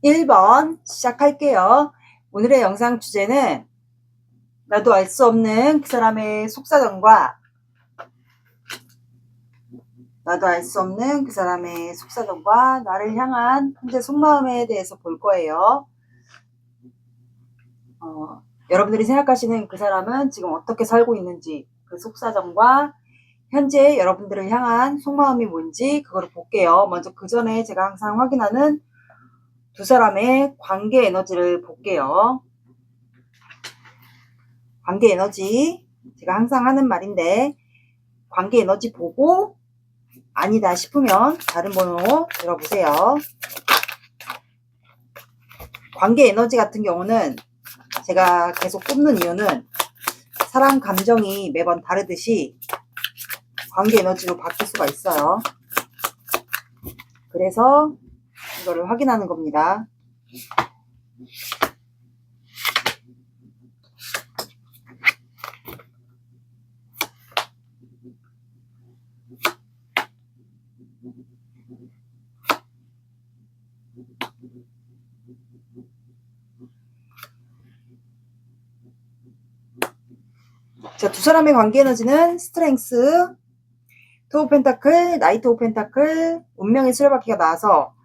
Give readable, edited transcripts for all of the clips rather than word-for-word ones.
1번 시작할게요. 오늘의 영상 주제는 나도 알 수 없는 그 사람의 속사정과 나를 향한 현재 속마음에 대해서 볼 거예요. 여러분들이 생각하시는 그 사람은 지금 어떻게 살고 있는지, 그 속사정과 현재 여러분들을 향한 속마음이 뭔지 그거를 볼게요. 먼저 그 전에 제가 항상 확인하는 두 사람의 관계 에너지를 볼게요. 관계 에너지, 제가 항상 하는 말인데, 관계 에너지 보고 아니다 싶으면 다른 번호 들어보세요. 관계 에너지 같은 경우는 제가 계속 꼽는 이유는 사람 감정이 매번 다르듯이 관계 에너지로 바뀔 수가 있어요. 그래서 이거를 확인하는 겁니다. 자, 두 사람의 관계 에너지는 스트렝스, 투 오브 펜타클, 나이트 오브 펜타클, 운명의 수레바퀴가 나와서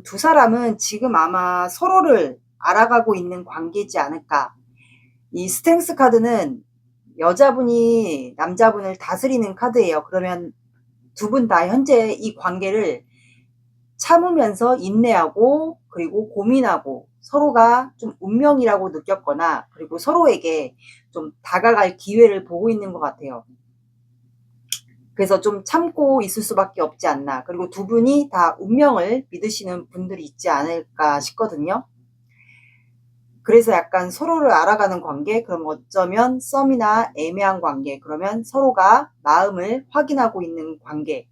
두 사람은 지금 아마 서로를 알아가고 있는 관계지 않을까. 이 스트렝스 카드는 여자분이 남자분을 다스리는 카드예요. 그러면 두 분 다 현재 이 관계를 참으면서 인내하고 그리고 고민하고 서로가 좀 운명이라고 느꼈거나 그리고 서로에게 좀 다가갈 기회를 보고 있는 것 같아요. 그래서 좀 참고 있을 수밖에 없지 않나. 그리고 두 분이 다 운명을 믿으시는 분들이 있지 않을까 싶거든요. 그래서 약간 서로를 알아가는 관계, 그럼 어쩌면 썸이나 애매한 관계, 그러면 서로가 마음을 확인하고 있는 관계.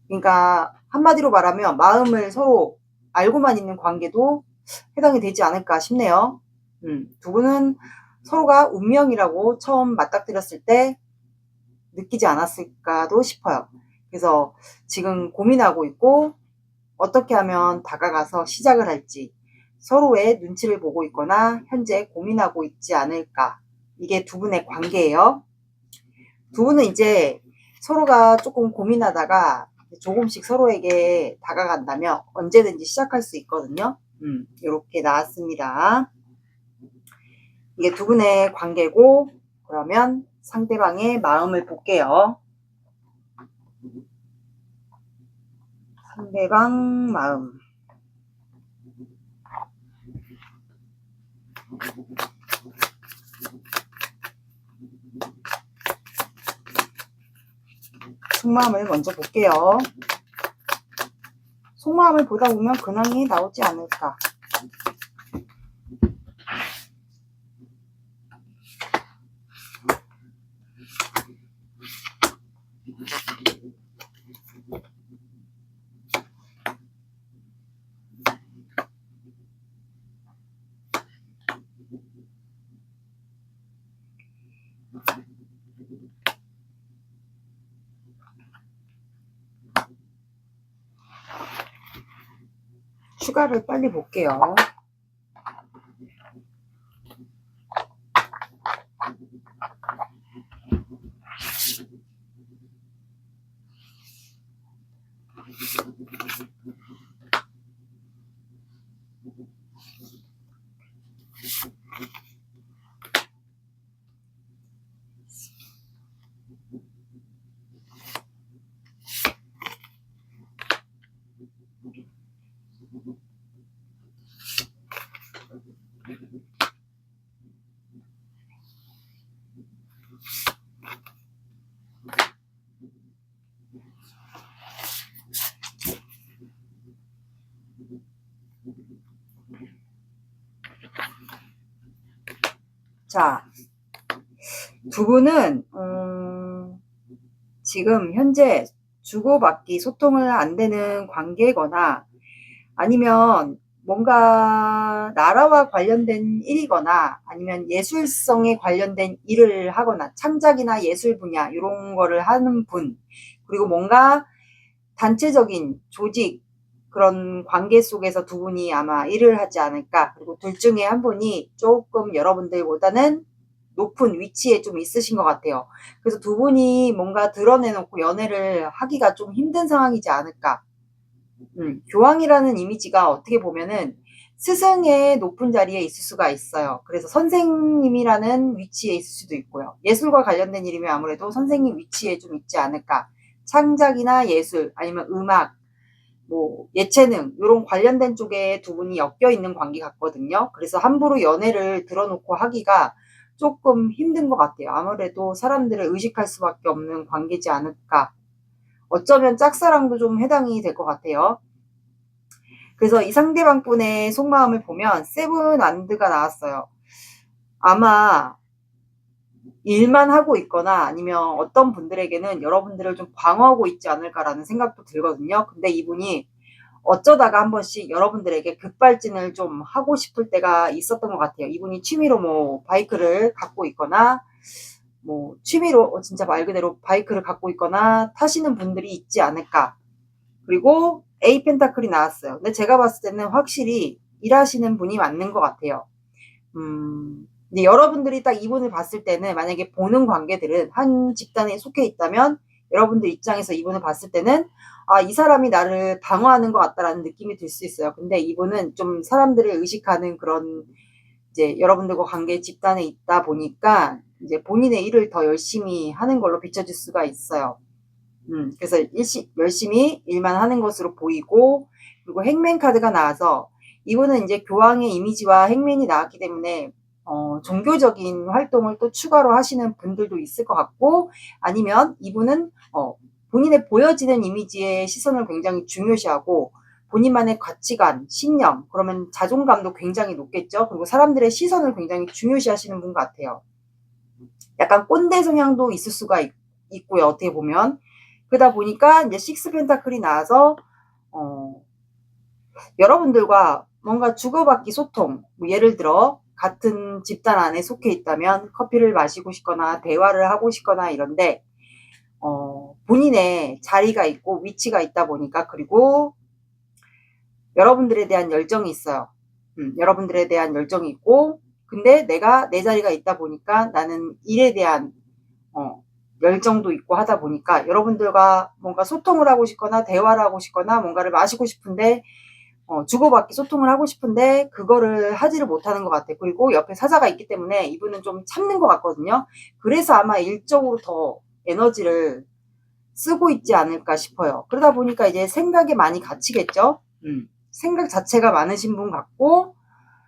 그러니까 한마디로 말하면 마음을 서로 알고만 있는 관계도 해당이 되지 않을까 싶네요. 두 분은 서로가 운명이라고 처음 맞닥뜨렸을 때 느끼지 않았을까도 싶어요. 그래서 지금 고민하고 있고 어떻게 하면 다가가서 시작을 할지 서로의 눈치를 보고 있거나 현재 고민하고 있지 않을까. 이게 두 분의 관계예요. 두 분은 이제 서로가 조금 고민하다가 조금씩 서로에게 다가간다면 언제든지 시작할 수 있거든요. 이렇게 나왔습니다. 이게 두 분의 관계고, 그러면 상대방의 마음을 볼게요. 상대방 마음. 속마음을 먼저 볼게요. 속마음을 보다 보면 근황이 나오지 않을까. 추가를 빨리 볼게요. 자, 두 분은 지금 현재 주고받기 소통을 안 되는 관계거나 아니면 뭔가 나라와 관련된 일이거나 아니면 예술성에 관련된 일을 하거나 창작이나 예술 분야 이런 거를 하는 분, 그리고 뭔가 단체적인 조직, 그런 관계 속에서 두 분이 아마 일을 하지 않을까. 그리고 둘 중에 한 분이 조금 여러분들보다는 높은 위치에 좀 있으신 것 같아요. 그래서 두 분이 뭔가 드러내놓고 연애를 하기가 좀 힘든 상황이지 않을까. 교황이라는 이미지가 어떻게 보면은 스승의 높은 자리에 있을 수가 있어요. 그래서 선생님이라는 위치에 있을 수도 있고요. 예술과 관련된 일이면 아무래도 선생님 위치에 좀 있지 않을까. 창작이나 예술, 아니면 음악, 뭐 예체능 이런 관련된 쪽에 두 분이 엮여 있는 관계 같거든요. 그래서 함부로 연애를 들어놓고 하기가 조금 힘든 것 같아요. 아무래도 사람들을 의식할 수밖에 없는 관계지 않을까. 어쩌면 짝사랑도 좀 해당이 될 것 같아요. 그래서 이 상대방 분의 속마음을 보면 세븐 안드가 나왔어요. 아마 일만 하고 있거나 아니면 어떤 분들에게는 여러분들을 좀 방어하고 있지 않을까라는 생각도 들거든요. 근데 이분이 어쩌다가 한 번씩 여러분들에게 급발진을 좀 하고 싶을 때가 있었던 것 같아요. 이분이 취미로 뭐 바이크를 갖고 있거나 뭐 취미로 진짜 말 그대로 바이크를 갖고 있거나 타시는 분들이 있지 않을까. 그리고 A 펜타클이 나왔어요. 근데 제가 봤을 때는 확실히 일하시는 분이 맞는 것 같아요. 근데 여러분들이 딱 이분을 봤을 때는 만약에 보는 관계들은 한 집단에 속해 있다면 여러분들 입장에서 이분을 봤을 때는 아, 이 사람이 나를 방어하는 것 같다라는 느낌이 들 수 있어요. 근데 이분은 좀 사람들을 의식하는 그런 이제 여러분들과 관계 집단에 있다 보니까 이제 본인의 일을 더 열심히 하는 걸로 비춰질 수가 있어요. 그래서 열심히 일만 하는 것으로 보이고, 그리고 행맨 카드가 나와서 이분은 이제 교황의 이미지와 행맨이 나왔기 때문에 종교적인 활동을 또 추가로 하시는 분들도 있을 것 같고, 아니면 이분은 본인의 보여지는 이미지의 시선을 굉장히 중요시하고 본인만의 가치관, 신념, 그러면 자존감도 굉장히 높겠죠. 그리고 사람들의 시선을 굉장히 중요시하시는 분 같아요. 약간 꼰대 성향도 있을 수가 있고요. 어떻게 보면 그러다 보니까 이제 식스 펜타클이 나와서 여러분들과 뭔가 주고받기 소통, 뭐 예를 들어 같은 집단 안에 속해 있다면 커피를 마시고 싶거나 대화를 하고 싶거나 이런데 본인의 자리가 있고 위치가 있다 보니까, 그리고 여러분들에 대한 열정이 있어요. 여러분들에 대한 열정이 있고, 근데 내가 내 자리가 있다 보니까 나는 일에 대한 열정도 있고 하다 보니까 여러분들과 뭔가 소통을 하고 싶거나 대화를 하고 싶거나 뭔가를 마시고 싶은데 주고받기 소통을 하고 싶은데 그거를 하지를 못하는 것 같아요. 그리고 옆에 사자가 있기 때문에 이분은 좀 참는 것 같거든요. 그래서 아마 일적으로 더 에너지를 쓰고 있지 않을까 싶어요. 그러다 보니까 이제 생각에 많이 갇히겠죠. 생각 자체가 많으신 분 같고,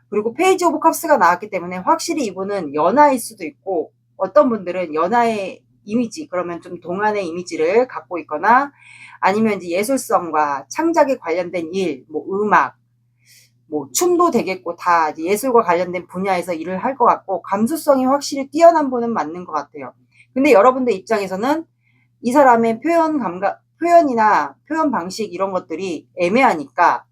그리고 페이지 오브 컵스가 나왔기 때문에 확실히 이분은 연하일 수도 있고, 어떤 분들은 연하의 이미지, 그러면 좀 동안의 이미지를 갖고 있거나, 아니면 이제 예술성과 창작에 관련된 일, 뭐 음악, 뭐 춤도 되겠고, 다 이제 예술과 관련된 분야에서 일을 할 것 같고, 감수성이 확실히 뛰어난 분은 맞는 것 같아요. 근데 여러분들 입장에서는 이 사람의 표현이나 표현 방식 이런 것들이 애매하니까,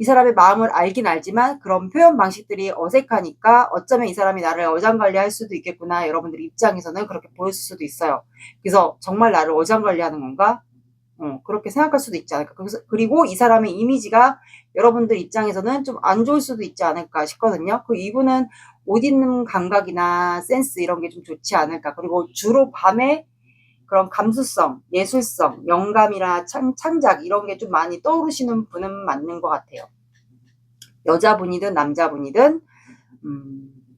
이 사람의 마음을 알긴 알지만 그런 표현 방식들이 어색하니까 어쩌면 이 사람이 나를 어장관리할 수도 있겠구나, 여러분들 입장에서는 그렇게 보였을 수도 있어요. 그래서 정말 나를 어장관리하는 건가? 그렇게 생각할 수도 있지 않을까. 그리고 이 사람의 이미지가 여러분들 입장에서는 좀 안 좋을 수도 있지 않을까 싶거든요. 이분은 옷 입는 감각이나 센스 이런 게 좀 좋지 않을까. 그리고 주로 밤에 그런 감수성, 예술성, 영감이나 창작 이런 게 좀 많이 떠오르시는 분은 맞는 것 같아요. 여자분이든 남자분이든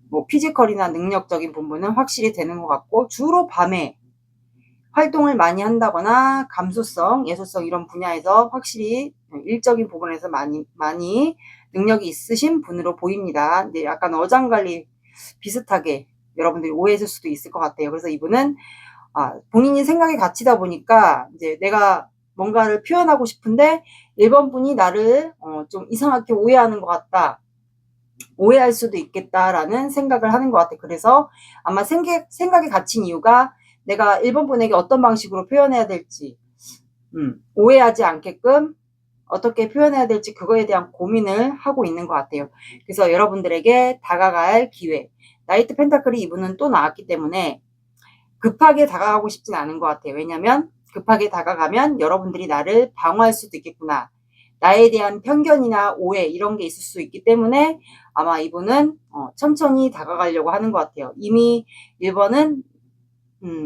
뭐 피지컬이나 능력적인 부분은 확실히 되는 것 같고, 주로 밤에 활동을 많이 한다거나 감수성, 예술성 이런 분야에서 확실히 일적인 부분에서 많이 능력이 있으신 분으로 보입니다. 근데 약간 어장관리 비슷하게 여러분들이 오해했을 수도 있을 것 같아요. 그래서 이분은 본인이 생각에 갇히다 보니까 이제 내가 뭔가를 표현하고 싶은데 1번 분이 나를 좀 이상하게 오해하는 것 같다. 오해할 수도 있겠다라는 생각을 하는 것 같아요. 그래서 아마 생각에 갇힌 이유가 내가 1번 분에게 어떤 방식으로 표현해야 될지, 오해하지 않게끔 어떻게 표현해야 될지 그거에 대한 고민을 하고 있는 것 같아요. 그래서 여러분들에게 다가갈 기회, 나이트 펜타클이 이분은 또 나왔기 때문에 급하게 다가가고 싶진 않은 것 같아요. 왜냐면 급하게 다가가면 여러분들이 나를 방어할 수도 있겠구나. 나에 대한 편견이나 오해 이런 게 있을 수 있기 때문에 아마 이분은 천천히 다가가려고 하는 것 같아요. 이미 1번은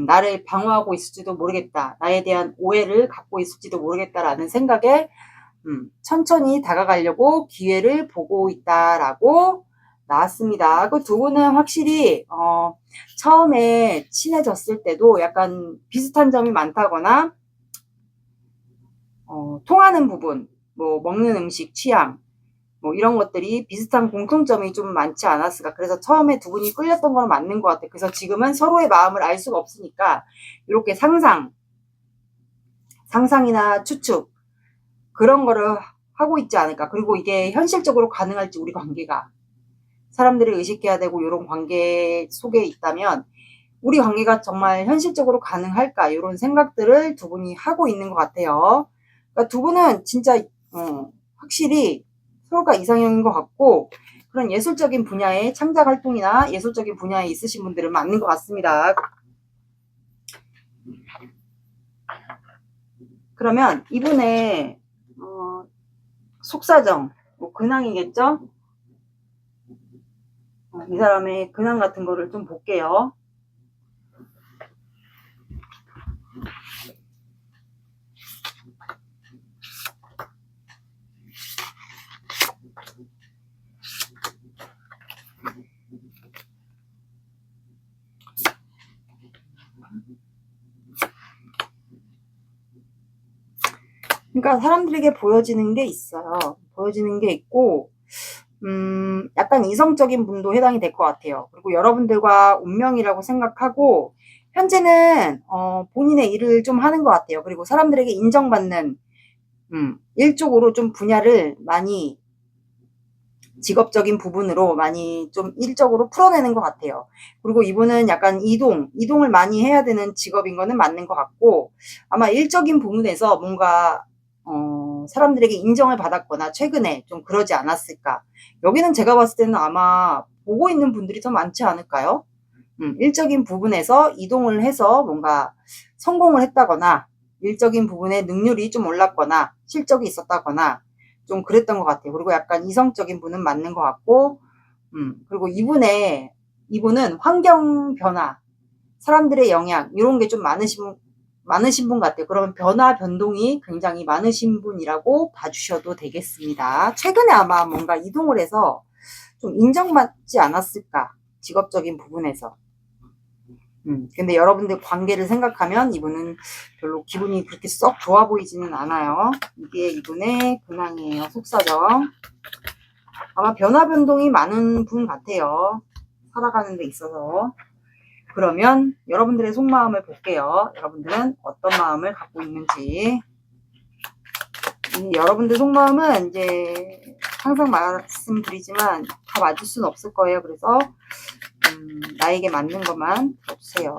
나를 방어하고 있을지도 모르겠다. 나에 대한 오해를 갖고 있을지도 모르겠다라는 생각에 천천히 다가가려고 기회를 보고 있다라고 나왔습니다. 그 두 분은 확실히 처음에 친해졌을 때도 약간 비슷한 점이 많다거나 통하는 부분, 뭐 먹는 음식, 취향 뭐 이런 것들이 비슷한 공통점이 좀 많지 않았을까. 그래서 처음에 두 분이 끌렸던 건 맞는 것 같아요. 그래서 지금은 서로의 마음을 알 수가 없으니까 이렇게 상상이나 추측 그런 거를 하고 있지 않을까. 그리고 이게 현실적으로 가능할지 우리 관계가 사람들이 의식해야 되고 이런 관계 속에 있다면 우리 관계가 정말 현실적으로 가능할까 이런 생각들을 두 분이 하고 있는 것 같아요. 그러니까 두 분은 진짜 확실히 서로가 이상형인 것 같고 그런 예술적인 분야의 창작 활동이나 예술적인 분야에 있으신 분들은 맞는 것 같습니다. 그러면 이분의 속사정, 뭐 근황이겠죠? 이 사람의 근황 같은 거를 좀 볼게요. 그러니까 사람들에게 보여지는 게 있어요. 보여지는 게 있고 약간 이성적인 분도 해당이 될 것 같아요. 그리고 여러분들과 운명이라고 생각하고 현재는 본인의 일을 좀 하는 것 같아요. 그리고 사람들에게 인정받는 일 쪽으로 좀 분야를 많이 직업적인 부분으로 많이 좀 일적으로 풀어내는 것 같아요. 그리고 이분은 약간 이동을 많이 해야 되는 직업인 거는 맞는 것 같고 아마 일적인 부분에서 뭔가 사람들에게 인정을 받았거나 최근에 좀 그러지 않았을까. 여기는 제가 봤을 때는 아마 보고 있는 분들이 더 많지 않을까요? 일적인 부분에서 이동을 해서 뭔가 성공을 했다거나 일적인 부분에 능률이 좀 올랐거나 실적이 있었다거나 좀 그랬던 것 같아요. 그리고 약간 이성적인 분은 맞는 것 같고 그리고 이분은 환경 변화, 사람들의 영향 이런 게 좀 많으신 분 같아요. 그러면 변화 변동이 굉장히 많으신 분이라고 봐주셔도 되겠습니다. 최근에 아마 뭔가 이동을 해서 좀 인정받지 않았을까 직업적인 부분에서. 근데 여러분들 관계를 생각하면 이분은 별로 기분이 그렇게 썩 좋아 보이지는 않아요. 이게 이분의 근황이에요. 속사정. 아마 변화 변동이 많은 분 같아요. 살아가는 데 있어서. 그러면 여러분들의 속마음을 볼게요. 여러분들은 어떤 마음을 갖고 있는지. 여러분들 속마음은 이제 항상 말씀드리지만 다 맞을 수는 없을 거예요. 그래서 나에게 맞는 것만 들어주세요.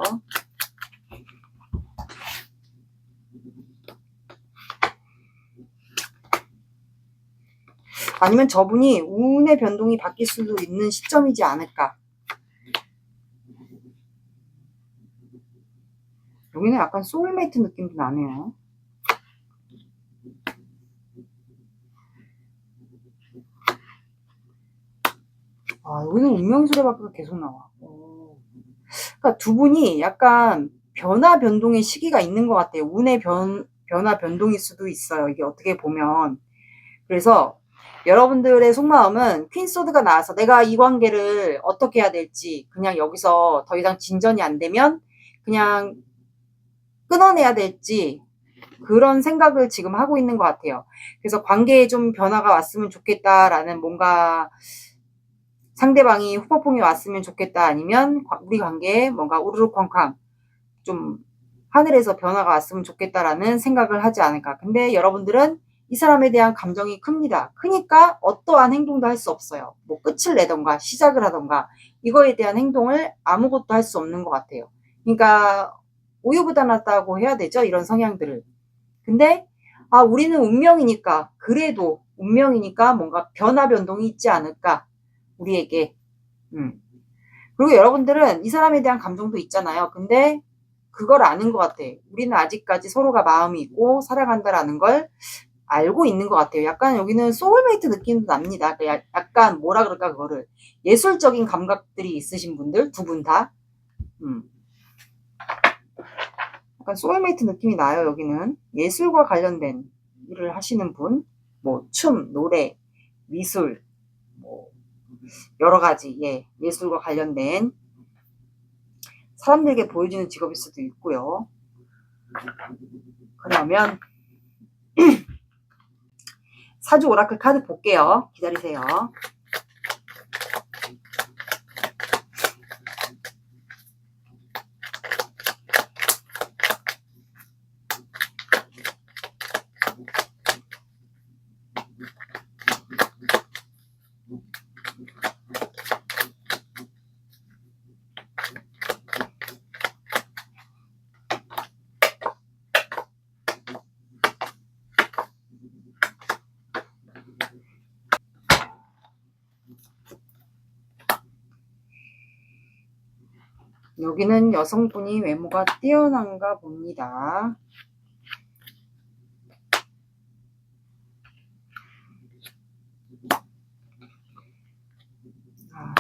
아니면 저분이 운의 변동이 바뀔 수도 있는 시점이지 않을까. 여기는 약간 소울메이트 느낌도 나네요. 여기는 운명의 수레바퀴가 계속 나와. 그러니까 두 분이 약간 변화 변동의 시기가 있는 것 같아요. 운의 변화 변동일 수도 있어요. 이게 어떻게 보면. 그래서 여러분들의 속마음은 퀸소드가 나와서 내가 이 관계를 어떻게 해야 될지 그냥 여기서 더 이상 진전이 안 되면 그냥 끊어내야 될지 그런 생각을 지금 하고 있는 것 같아요. 그래서 관계에 좀 변화가 왔으면 좋겠다라는 뭔가 상대방이 후폭풍이 왔으면 좋겠다 아니면 우리 관계에 뭔가 우르르쾅쾅 좀 하늘에서 변화가 왔으면 좋겠다라는 생각을 하지 않을까. 근데 여러분들은 이 사람에 대한 감정이 큽니다. 크니까 어떠한 행동도 할 수 없어요. 뭐 끝을 내던가 시작을 하던가 이거에 대한 행동을 아무것도 할 수 없는 것 같아요. 그러니까 우유부단하다고 해야 되죠. 이런 성향들을. 근데 우리는 운명이니까 그래도 운명이니까 뭔가 변화 변동이 있지 않을까. 우리에게. 그리고 여러분들은 이 사람에 대한 감정도 있잖아요. 근데 그걸 아는 것 같아. 우리는 아직까지 서로가 마음이 있고 사랑한다라는 걸 알고 있는 것 같아요. 약간 여기는 소울메이트 느낌도 납니다. 약간 뭐라 그럴까 그거를 예술적인 감각들이 있으신 분들 두 분 다. 약간 소울메이트 느낌이 나요. 여기는 예술과 관련된 일을 하시는 분, 뭐 춤, 노래, 미술, 뭐 여러 가지 예술과 관련된 사람들에게 보여주는 직업일 수도 있고요. 그러면 사주 오라클 카드 볼게요. 기다리세요. 여기는 여성분이 외모가 뛰어난가 봅니다.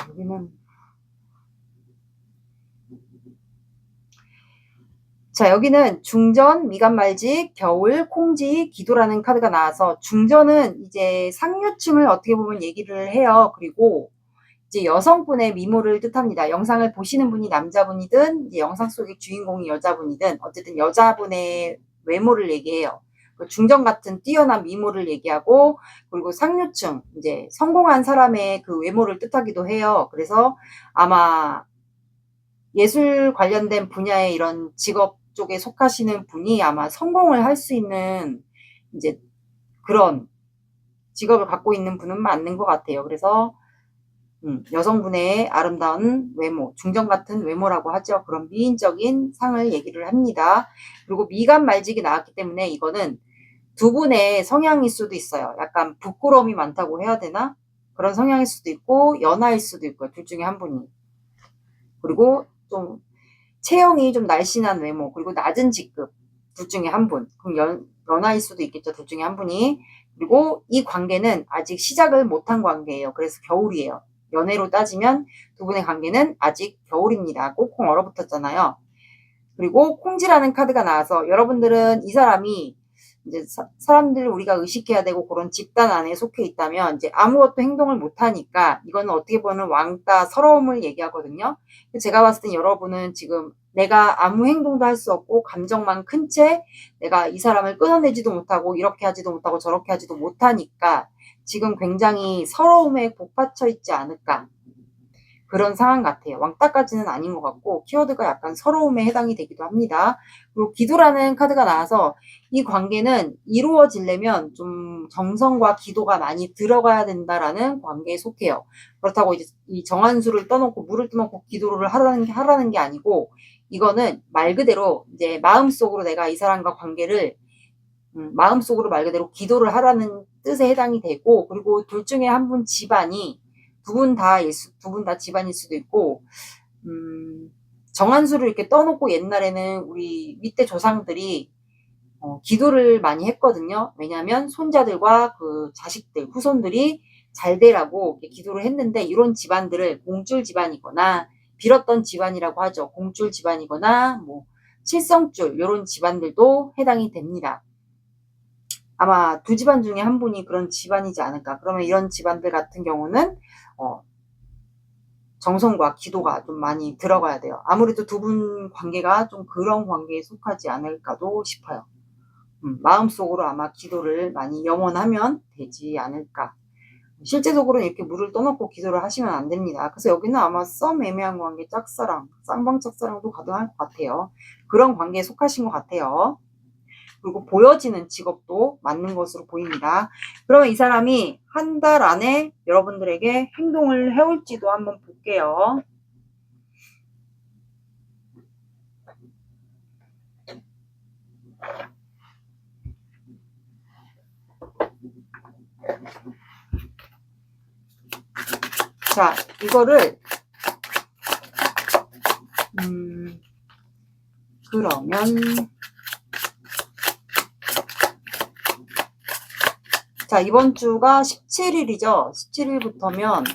여기는 자, 여기는 중전, 미간말직, 겨울, 콩지, 기도라는 카드가 나와서 중전은 이제 상류층을 어떻게 보면 얘기를 해요. 그리고 이제 여성분의 미모를 뜻합니다. 영상을 보시는 분이 남자분이든 이제 영상 속의 주인공이 여자분이든 어쨌든 여자분의 외모를 얘기해요. 중전 같은 뛰어난 미모를 얘기하고 그리고 상류층 이제 성공한 사람의 그 외모를 뜻하기도 해요. 그래서 아마 예술 관련된 분야의 이런 직업 쪽에 속하시는 분이 아마 성공을 할 수 있는 이제 그런 직업을 갖고 있는 분은 맞는 것 같아요. 그래서 여성분의 아름다운 외모, 중전 같은 외모라고 하죠. 그런 미인적인 상을 얘기를 합니다. 그리고 미간 말직이 나왔기 때문에 이거는 두 분의 성향일 수도 있어요. 약간 부끄러움이 많다고 해야 되나? 그런 성향일 수도 있고 연하일 수도 있고요. 둘 중에 한 분이. 그리고 좀 체형이 좀 날씬한 외모, 그리고 낮은 직급 둘 중에 한 분. 그럼 연하일 수도 있겠죠. 둘 중에 한 분이. 그리고 이 관계는 아직 시작을 못한 관계예요. 그래서 겨울이에요. 연애로 따지면 두 분의 관계는 아직 겨울입니다. 꽁꽁 얼어붙었잖아요. 그리고 콩지라는 카드가 나와서 여러분들은 이 사람이 이제 사람들을 우리가 의식해야 되고 그런 집단 안에 속해 있다면 이제 아무것도 행동을 못 하니까 이거는 어떻게 보면 왕따 서러움을 얘기하거든요. 제가 봤을 땐 여러분은 지금 내가 아무 행동도 할 수 없고 감정만 큰 채 내가 이 사람을 끊어내지도 못하고 이렇게 하지도 못하고 저렇게 하지도 못하니까 지금 굉장히 서러움에 복받쳐 있지 않을까. 그런 상황 같아요. 왕따까지는 아닌 것 같고 키워드가 약간 서러움에 해당이 되기도 합니다. 그리고 기도라는 카드가 나와서 이 관계는 이루어지려면 좀 정성과 기도가 많이 들어가야 된다라는 관계에 속해요. 그렇다고 이제 이 정한수를 떠놓고 물을 떠놓고 기도를 하라는 게 아니고 이거는 말 그대로 이제 마음속으로 내가 이 사람과 관계를 마음속으로 말 그대로 기도를 하라는 뜻에 해당이 되고 그리고 둘 중에 한 분 집안이 두 분 다 집안일 수도 있고, 정한수를 이렇게 떠놓고 옛날에는 우리 밑에 조상들이, 기도를 많이 했거든요. 왜냐하면 손자들과 그 자식들, 후손들이 잘 되라고 기도를 했는데, 이런 집안들을 공줄 집안이거나, 빌었던 집안이라고 하죠. 공줄 집안이거나, 뭐, 칠성줄, 이런 집안들도 해당이 됩니다. 아마 두 집안 중에 한 분이 그런 집안이지 않을까. 그러면 이런 집안들 같은 경우는 정성과 기도가 좀 많이 들어가야 돼요. 아무래도 두 분 관계가 좀 그런 관계에 속하지 않을까도 싶어요. 마음속으로 아마 기도를 많이 영원하면 되지 않을까. 실제적으로는 이렇게 물을 떠놓고 기도를 하시면 안 됩니다. 그래서 여기는 아마 썸 애매한 관계, 짝사랑, 쌍방 짝사랑도 가능할 것 같아요. 그런 관계에 속하신 것 같아요. 그리고 보여지는 직업도 맞는 것으로 보입니다. 그러면 이 사람이 한 달 안에 여러분들에게 행동을 해올지도 한번 볼게요. 자, 이거를 그러면 자, 이번 주가 17일이죠. 17일부터면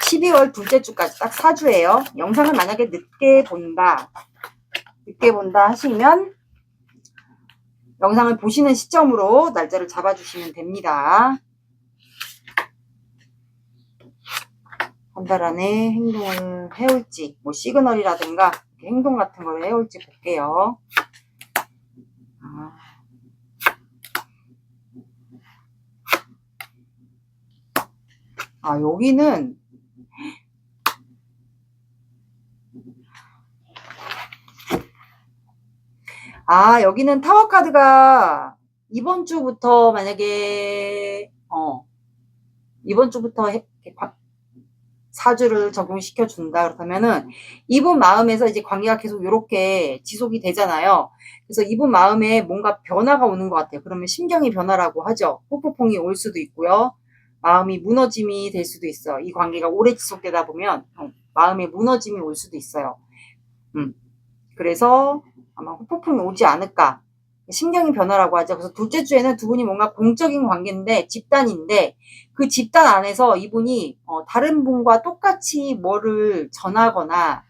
12월 둘째 주까지 딱 4주예요. 영상을 만약에 늦게 본다 하시면 영상을 보시는 시점으로 날짜를 잡아주시면 됩니다. 한 달 안에 행동을 해올지, 뭐 시그널이라든가 행동 같은 걸 해올지 볼게요. 여기는 여기는 타워 카드가 이번 주부터 만약에 이번 주부터 4주를 적용시켜 준다 그렇다면은 이분 마음에서 이제 관계가 계속 이렇게 지속이 되잖아요. 그래서 이분 마음에 뭔가 변화가 오는 것 같아요. 그러면 심경의 변화라고 하죠. 폭포풍이 올 수도 있고요. 마음이 무너짐이 될 수도 있어요. 이 관계가 오래 지속되다 보면 마음에 무너짐이 올 수도 있어요. 그래서 아마 폭풍이 오지 않을까. 심경의 변화라고 하죠. 그래서 둘째 주에는 두 분이 뭔가 공적인 관계인데, 집단인데, 그 집단 안에서 이분이 다른 분과 똑같이 뭐를 전하거나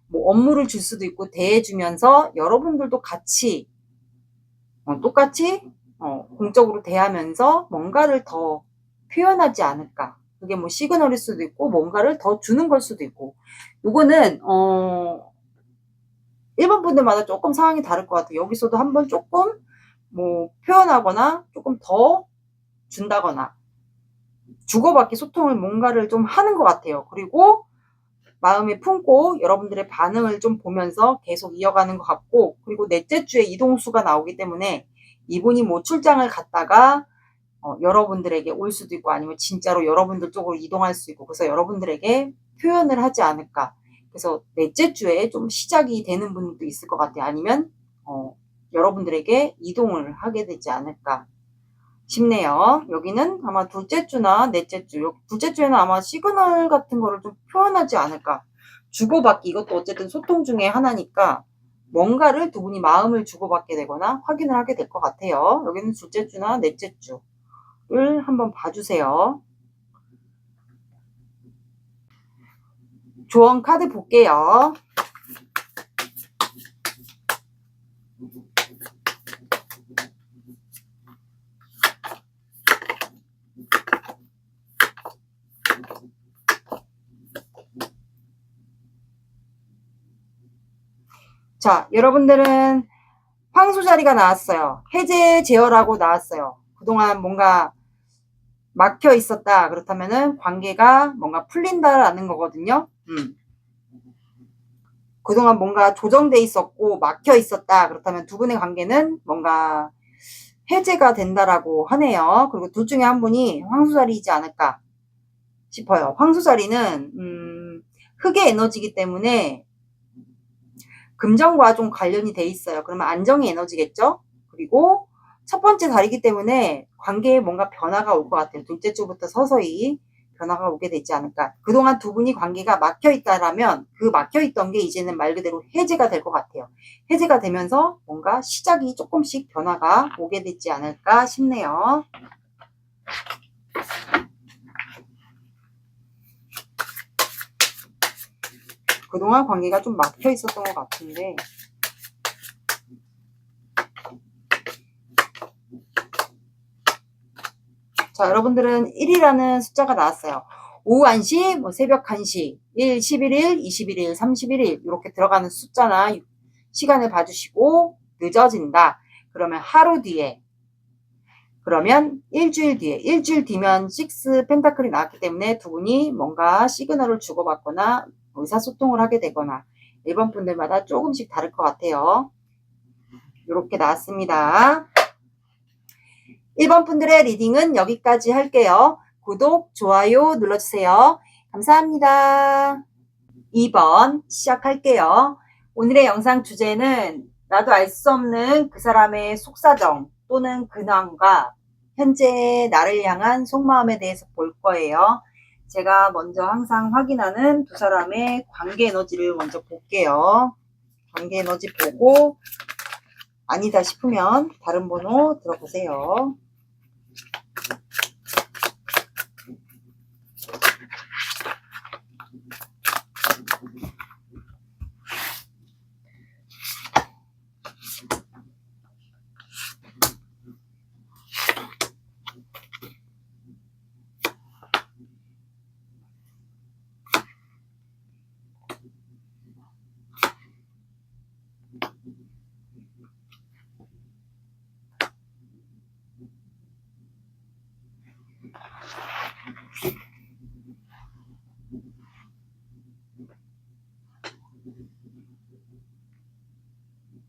뭐 업무를 줄 수도 있고 대해주면서 여러분들도 같이 똑같이 공적으로 대하면서 뭔가를 더 표현하지 않을까. 그게 뭐 시그널일 수도 있고 뭔가를 더 주는 걸 수도 있고. 요거는 일반 분들마다 조금 상황이 다를 것 같아요. 여기서도 한번 조금 뭐 표현하거나 조금 더 준다거나 주고받기 소통을 뭔가를 좀 하는 것 같아요. 그리고 마음에 품고 여러분들의 반응을 좀 보면서 계속 이어가는 것 같고, 그리고 넷째 주에 이동수가 나오기 때문에 이분이 뭐 출장을 갔다가 여러분들에게 올 수도 있고 아니면 진짜로 여러분들 쪽으로 이동할 수 있고, 그래서 여러분들에게 표현을 하지 않을까. 그래서 넷째 주에 좀 시작이 되는 분도 있을 것 같아요. 아니면 여러분들에게 이동을 하게 되지 않을까 싶네요. 여기는 아마 둘째 주나 넷째 주, 둘째 주에는 아마 시그널 같은 거를 좀 표현하지 않을까. 주고받기, 이것도 어쨌든 소통 중에 하나니까 뭔가를 두 분이 마음을 주고받게 되거나 확인을 하게 될 것 같아요. 여기는 둘째 주나 넷째 주를 한번 봐주세요. 조언 카드 볼게요. 자, 여러분들은 황소 자리가 나왔어요. 해제 제어라고 나왔어요. 그동안 뭔가 막혀 있었다. 그렇다면은 관계가 뭔가 풀린다라는 거거든요. 그동안 뭔가 조정돼 있었고 막혀 있었다. 그렇다면 두 분의 관계는 뭔가 해제가 된다라고 하네요. 그리고 둘 중에 한 분이 황소자리이지 않을까 싶어요. 황소자리는 흑의 에너지이기 때문에 금전과 좀 관련이 돼 있어요. 그러면 안정의 에너지겠죠. 그리고 첫 번째 자리이기 때문에 관계에 뭔가 변화가 올 것 같아요. 둘째 주부터 서서히 변화가 오게 되지 않을까. 그동안 두 분이 관계가 막혀있다라면 그 막혀있던 게 이제는 말 그대로 해제가 될 것 같아요. 해제가 되면서 뭔가 시작이 조금씩 변화가 오게 되지 않을까 싶네요. 그동안 관계가 좀 막혀 있었던 것 같은데 자, 여러분들은 1이라는 숫자가 나왔어요. 오후 1시, 뭐 새벽 1시, 1, 11일, 21일, 31일 이렇게 들어가는 숫자나 시간을 봐주시고 늦어진다. 그러면 하루 뒤에, 그러면 일주일 뒤에, 일주일 뒤면 6 펜타클이 나왔기 때문에 두 분이 뭔가 시그널을 주고받거나 의사소통을 하게 되거나 일반 분들마다 조금씩 다를 것 같아요. 이렇게 나왔습니다. 1번 분들의 리딩은 여기까지 할게요. 구독, 좋아요 눌러주세요. 감사합니다. 2번 시작할게요. 오늘의 영상 주제는 나도 알 수 없는 그 사람의 속사정 또는 근황과 현재 나를 향한 속마음에 대해서 볼 거예요. 제가 먼저 항상 확인하는 두 사람의 관계 에너지를 먼저 볼게요. 관계 에너지 보고 아니다 싶으면 다른 번호 들어보세요.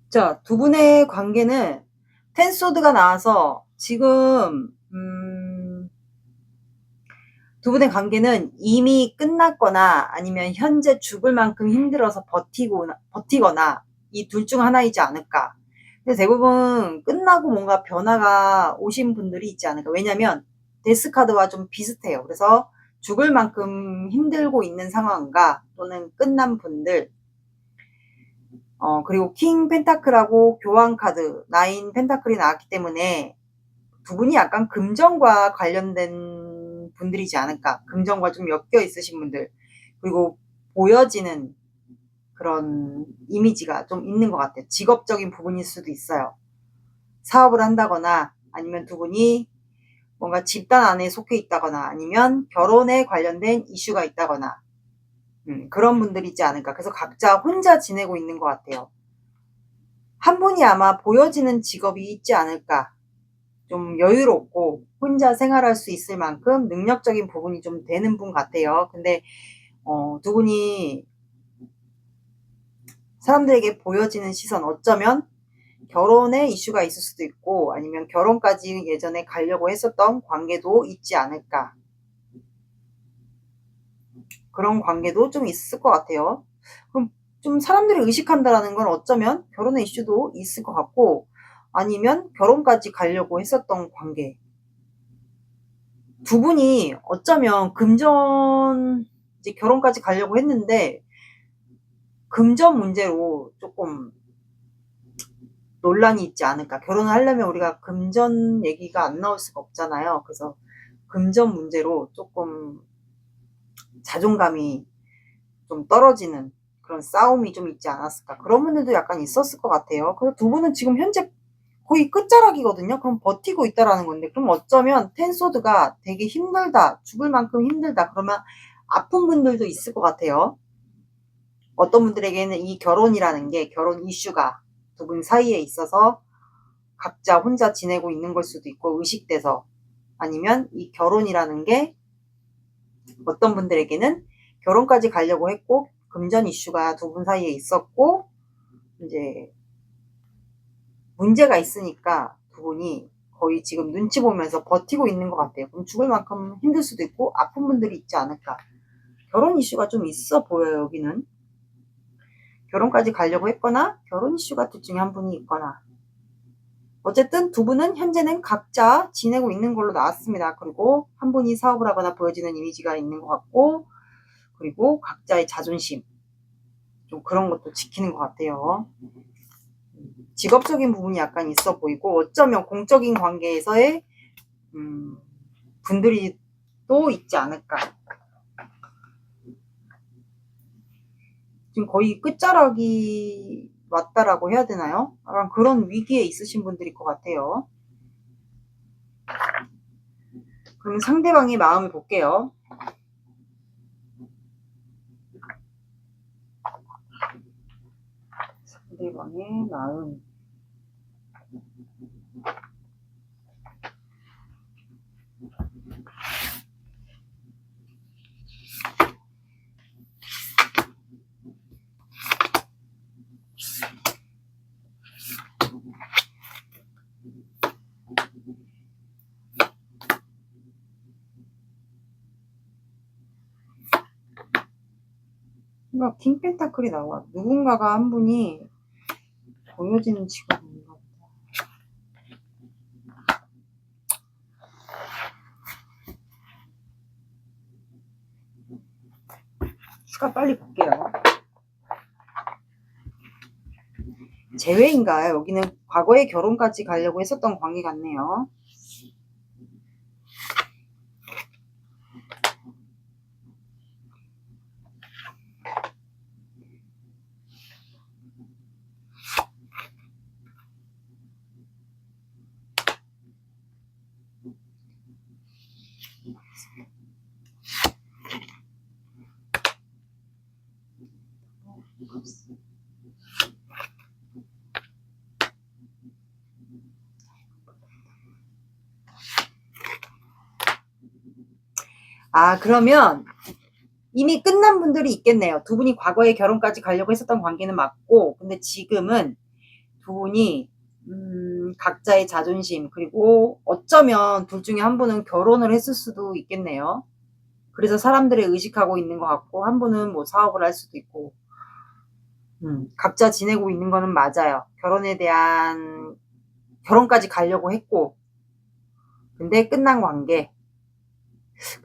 자, 두 분의 관계는 텐소드가 나와서 지금 두 분의 관계는 이미 끝났거나 아니면 현재 죽을 만큼 힘들어서 버티거나 이 둘 중 하나이지 않을까. 근데 대부분 끝나고 뭔가 변화가 오신 분들이 있지 않을까. 왜냐면 데스카드와 좀 비슷해요. 그래서 죽을 만큼 힘들고 있는 상황과 또는 끝난 분들, 그리고 킹 펜타클하고 교환 카드, 9 펜타클이 나왔기 때문에 두 분이 약간 금전과 관련된 분들이지 않을까. 금전과 좀 엮여 있으신 분들. 그리고 보여지는 그런 이미지가 좀 있는 것 같아요. 직업적인 부분일 수도 있어요. 사업을 한다거나 아니면 두 분이 뭔가 집단 안에 속해 있다거나 아니면 결혼에 관련된 이슈가 있다거나 그런 분들이 있지 않을까. 그래서 각자 혼자 지내고 있는 것 같아요. 한 분이 아마 보여지는 직업이 있지 않을까. 좀 여유롭고 혼자 생활할 수 있을 만큼 능력적인 부분이 좀 되는 분 같아요. 근데 두 분이 사람들에게 보여지는 시선, 어쩌면 결혼에 이슈가 있을 수도 있고 아니면 결혼까지 예전에 가려고 했었던 관계도 있지 않을까. 그런 관계도 좀 있을 것 같아요. 그럼 좀 사람들이 의식한다라는 건 어쩌면 결혼의 이슈도 있을 것 같고 아니면 결혼까지 가려고 했었던 관계. 두 분이 어쩌면 금전, 이제 결혼까지 가려고 했는데 금전 문제로 조금 논란이 있지 않을까. 결혼을 하려면 우리가 금전 얘기가 안 나올 수가 없잖아요. 그래서 금전 문제로 조금 자존감이 좀 떨어지는 그런 싸움이 좀 있지 않았을까. 그런 분들도 약간 있었을 것 같아요. 그래서 두 분은 지금 현재 거의 끝자락이거든요. 그럼 버티고 있다라는 건데, 그럼 어쩌면 텐소드가 되게 힘들다, 죽을 만큼 힘들다, 그러면 아픈 분들도 있을 것 같아요. 어떤 분들에게는 이 결혼이라는 게, 결혼 이슈가 두 분 사이에 있어서 각자 혼자 지내고 있는 걸 수도 있고 의식돼서, 아니면 이 결혼이라는 게 어떤 분들에게는 결혼까지 가려고 했고 금전 이슈가 두 분 사이에 있었고 이제 문제가 있으니까 두 분이 거의 지금 눈치 보면서 버티고 있는 것 같아요. 그럼 죽을 만큼 힘들 수도 있고 아픈 분들이 있지 않을까. 결혼 이슈가 좀 있어 보여요. 여기는 결혼까지 가려고 했거나 결혼 이슈가 둘 중에 한 분이 있거나, 어쨌든 두 분은 현재는 각자 지내고 있는 걸로 나왔습니다. 그리고 한 분이 사업을 하거나 보여지는 이미지가 있는 것 같고, 그리고 각자의 자존심 좀 그런 것도 지키는 것 같아요. 직업적인 부분이 약간 있어 보이고 어쩌면 공적인 관계에서의 분들이 또 있지 않을까. 지금 거의 끝자락이 왔다라고 해야 되나요? 약간 그런 위기에 있으신 분들일 것 같아요. 그럼 상대방의 마음을 볼게요. 상대방의 마음. 뭔가 킹 펜타클이 나와. 누군가가 한 분이 보여지는 직업인가 보다. 수가 빨리 볼게요. 재회인가요? 여기는 과거에 결혼까지 가려고 했었던 관계 같네요. 아, 그러면 이미 끝난 분들이 있겠네요. 두 분이 과거에 결혼까지 가려고 했었던 관계는 맞고, 근데 지금은 두 분이 각자의 자존심, 그리고 어쩌면 둘 중에 한 분은 결혼을 했을 수도 있겠네요. 그래서 사람들이 의식하고 있는 것 같고, 한 분은 뭐 사업을 할 수도 있고, 각자 지내고 있는 거는 맞아요. 결혼까지 가려고 했고, 근데 끝난 관계.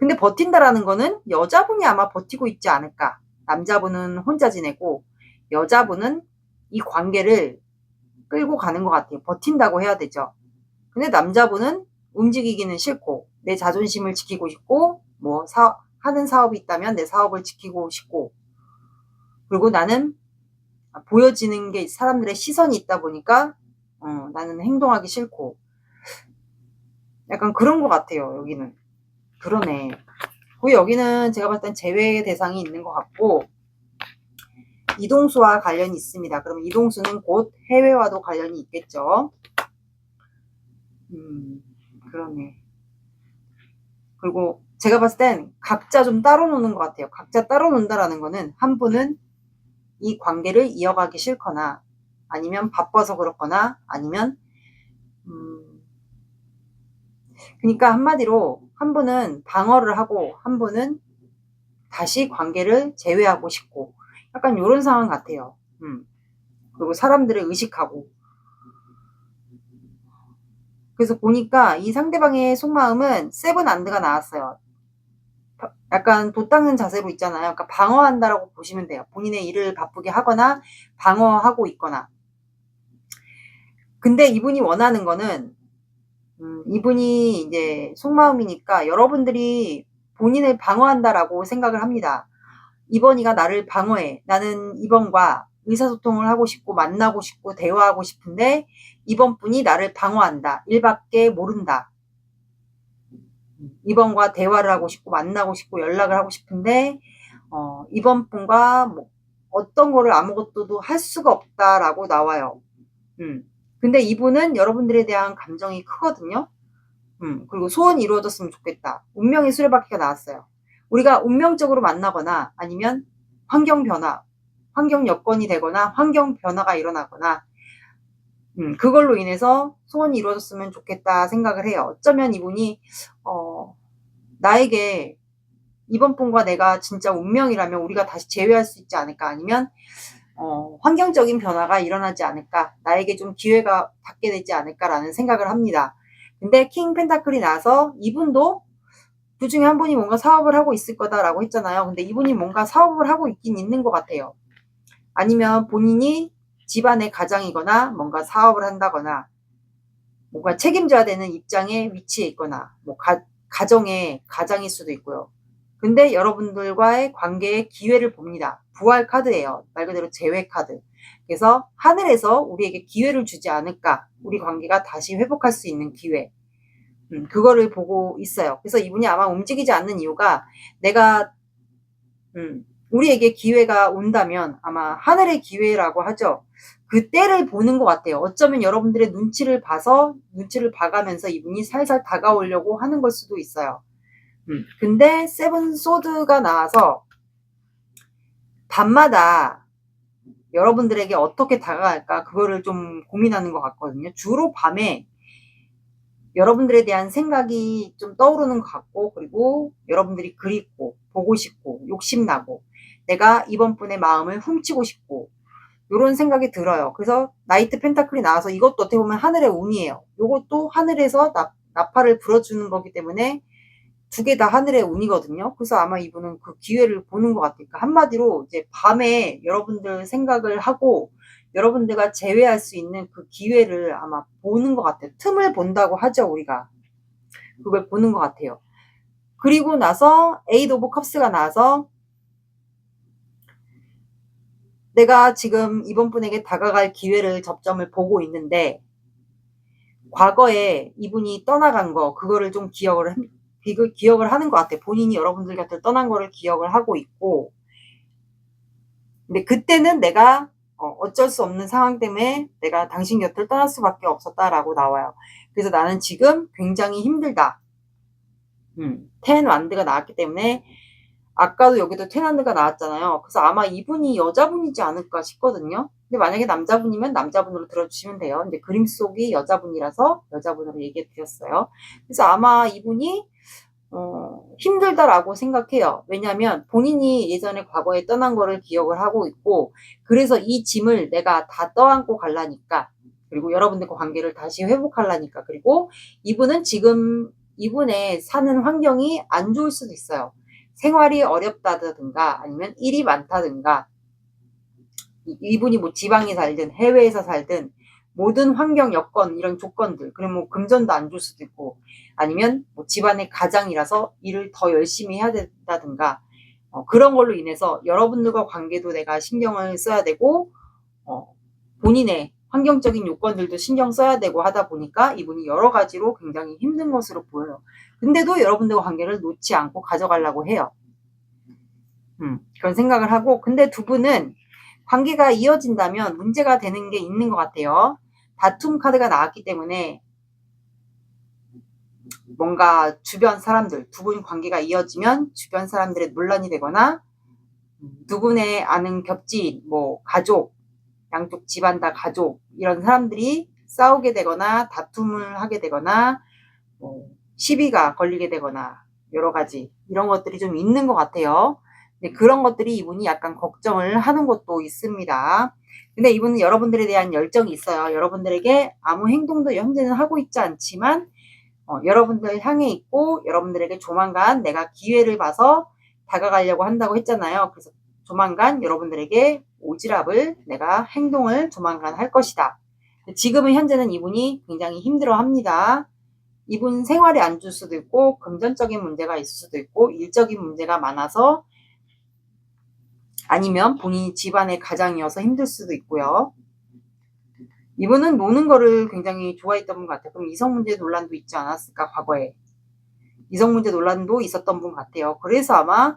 근데 버틴다라는 거는 여자분이 아마 버티고 있지 않을까. 남자분은 혼자 지내고, 여자분은 이 관계를 끌고 가는 것 같아요. 버틴다고 해야 되죠. 근데 남자분은 움직이기는 싫고, 내 자존심을 지키고 싶고, 뭐 하는 사업이 있다면 내 사업을 지키고 싶고, 그리고 나는 보여지는 게 사람들의 시선이 있다 보니까 나는 행동하기 싫고, 약간 그런 것 같아요. 여기는. 그러네. 그 여기는 제가 봤을 땐 제외 대상이 있는 것 같고, 이동수와 관련이 있습니다. 그러면 이동수는 곧 해외와도 관련이 있겠죠. 그러네. 그리고 제가 봤을 땐 각자 좀 따로 노는 것 같아요. 각자 따로 논다라는 거는 한 분은 이 관계를 이어가기 싫거나, 아니면 바빠서 그렇거나, 아니면 그러니까 한마디로 한 분은 방어를 하고 한 분은 다시 관계를 재회하고 싶고, 약간 이런 상황 같아요. 그리고 사람들을 의식하고. 그래서 보니까 이 상대방의 속마음은 세븐안드가 나왔어요. 약간 돛닦는 자세로 있잖아요. 그러니까 방어한다라고 보시면 돼요. 본인의 일을 바쁘게 하거나 방어하고 있거나. 근데 이분이 원하는 거는 이분이 이제 속마음이니까 여러분들이 본인을 방어한다라고 생각을 합니다. 이번이가 나를 방어해. 나는 이번과 의사소통을 하고 싶고 만나고 싶고 대화하고 싶은데 이번 분이 나를 방어한다. 일밖에 모른다. 이번과 대화를 하고 싶고 만나고 싶고 연락을 하고 싶은데 이번 분과 뭐 어떤 거를 아무것도 할 수가 없다라고 나와요. 근데 이분은 여러분들에 대한 감정이 크거든요. 그리고 소원이 이루어졌으면 좋겠다. 운명의 수레바퀴가 나왔어요. 우리가 운명적으로 만나거나 아니면 환경 변화, 환경 여건이 되거나 환경 변화가 일어나거나 그걸로 인해서 소원이 이루어졌으면 좋겠다 생각을 해요. 어쩌면 이분이 나에게 이번 분과 내가 진짜 운명이라면 우리가 다시 재회할 수 있지 않을까, 아니면 환경적인 변화가 일어나지 않을까, 나에게 좀 기회가 닿게 되지 않을까라는 생각을 합니다. 근데 킹 펜타클이 나서 이분도 그 중에 한 분이 뭔가 사업을 하고 있을 거다라고 했잖아요. 근데 이분이 뭔가 사업을 하고 있긴 있는 것 같아요. 아니면 본인이 집안의 가장이거나 뭔가 사업을 한다거나 뭔가 책임져야 되는 입장에 위치해 있거나 뭐 가정의 가장일 수도 있고요. 근데 여러분들과의 관계의 기회를 봅니다. 부활 카드예요. 말 그대로 재회 카드. 그래서 하늘에서 우리에게 기회를 주지 않을까. 우리 관계가 다시 회복할 수 있는 기회. 그거를 보고 있어요. 그래서 이분이 아마 움직이지 않는 이유가 내가 우리에게 기회가 온다면 아마 하늘의 기회라고 하죠. 그 때를 보는 것 같아요. 어쩌면 여러분들의 눈치를 봐가면서 이분이 살살 다가오려고 하는 걸 수도 있어요. 근데 세븐 소드가 나와서 밤마다 여러분들에게 어떻게 다가갈까 그거를 좀 고민하는 것 같거든요. 주로 밤에 여러분들에 대한 생각이 좀 떠오르는 것 같고, 그리고 여러분들이 그립고 보고 싶고 욕심나고 내가 이번 분의 마음을 훔치고 싶고 이런 생각이 들어요. 그래서 나이트 펜타클이 나와서 이것도 어떻게 보면 하늘의 운이에요. 이것도 하늘에서 나팔을 불어주는 거기 때문에 두 개 다 하늘의 운이거든요. 그래서 아마 이분은 그 기회를 보는 것 같아요. 그러니까 한마디로 이제 밤에 여러분들 생각을 하고 여러분들과 재회할 수 있는 그 기회를 아마 보는 것 같아요. 틈을 본다고 하죠, 우리가. 그걸 보는 것 같아요. 그리고 나서 에이드 오브 컵스가 나와서 내가 지금 이번 분에게 다가갈 기회를 접점을 보고 있는데 과거에 이분이 떠나간 거 그거를 좀 기억을 하는 것 같아요. 본인이 여러분들 곁을 떠난 거를 기억을 하고 있고 근데 그때는 내가 어쩔 수 없는 상황 때문에 내가 당신 곁을 떠날 수밖에 없었다라고 나와요. 그래서 나는 지금 굉장히 힘들다. 텐 완드가 나왔기 때문에 아까도 여기도 텐 완드가 나왔잖아요. 그래서 아마 이분이 여자분이지 않을까 싶거든요. 근데 만약에 남자분이면 남자분으로 들어주시면 돼요. 근데 그림 속이 여자분이라서 여자분으로 얘기해 드렸어요. 그래서 아마 이분이 힘들다라고 생각해요. 왜냐하면 본인이 예전에 과거에 떠난 거를 기억을 하고 있고 그래서 이 짐을 내가 다 떠안고 갈라니까 그리고 여러분들과 관계를 다시 회복하려니까 그리고 이분은 지금 이분의 사는 환경이 안 좋을 수도 있어요. 생활이 어렵다든가 아니면 일이 많다든가 이분이 뭐 지방에 살든 해외에서 살든 모든 환경 여건 이런 조건들 그리고 뭐 금전도 안 줄 수도 있고 아니면 뭐 집안의 가장이라서 일을 더 열심히 해야 된다든가 그런 걸로 인해서 여러분들과 관계도 내가 신경을 써야 되고 본인의 환경적인 요건들도 신경 써야 되고 하다 보니까 이분이 여러 가지로 굉장히 힘든 것으로 보여요. 근데도 여러분들과 관계를 놓지 않고 가져가려고 해요. 그런 생각을 하고 근데 두 분은 관계가 이어진다면 문제가 되는 게 있는 것 같아요. 다툼 카드가 나왔기 때문에 뭔가 주변 사람들, 두 분 관계가 이어지면 주변 사람들의 논란이 되거나 두 분의 아는 겹친 뭐 가족, 양쪽 집안 다 가족 이런 사람들이 싸우게 되거나 다툼을 하게 되거나 뭐 시비가 걸리게 되거나 여러 가지 이런 것들이 좀 있는 것 같아요. 근데 그런 것들이 이분이 약간 걱정을 하는 것도 있습니다. 근데 이분은 여러분들에 대한 열정이 있어요. 여러분들에게 아무 행동도 현재는 하고 있지 않지만 여러분들 향해 있고 여러분들에게 조만간 내가 기회를 봐서 다가가려고 한다고 했잖아요. 그래서 조만간 여러분들에게 오지랖을 내가 행동을 조만간 할 것이다. 지금은 현재는 이분이 굉장히 힘들어합니다. 이분 생활이 안 좋을 수도 있고 금전적인 문제가 있을 수도 있고 일적인 문제가 많아서 아니면 본인이 집안의 가장이어서 힘들 수도 있고요. 이분은 노는 거를 굉장히 좋아했던 분 같아요. 그럼 이성 문제 논란도 있지 않았을까 과거에. 이성 문제 논란도 있었던 분 같아요. 그래서 아마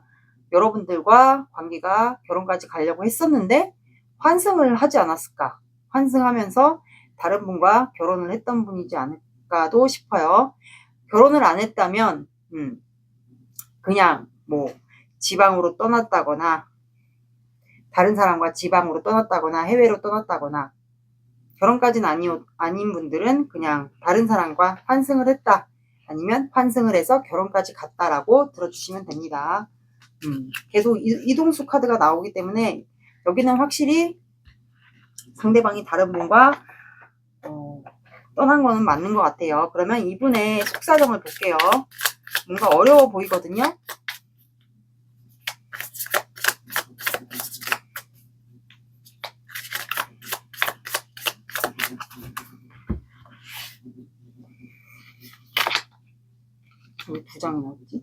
여러분들과 관계가 결혼까지 가려고 했었는데 환승을 하지 않았을까. 환승하면서 다른 분과 결혼을 했던 분이지 않을까도 싶어요. 결혼을 안 했다면 그냥 뭐 지방으로 떠났다거나 다른 사람과 지방으로 떠났다거나 해외로 떠났다거나 결혼까지는 아닌 분들은 그냥 다른 사람과 환승을 했다. 아니면 환승을 해서 결혼까지 갔다라고 들어주시면 됩니다. 계속 이동수 카드가 나오기 때문에 여기는 확실히 상대방이 다른 분과 떠난 거는 맞는 것 같아요. 그러면 이분의 속사정을 볼게요. 뭔가 어려워 보이거든요. 왜 두 장이 나오지?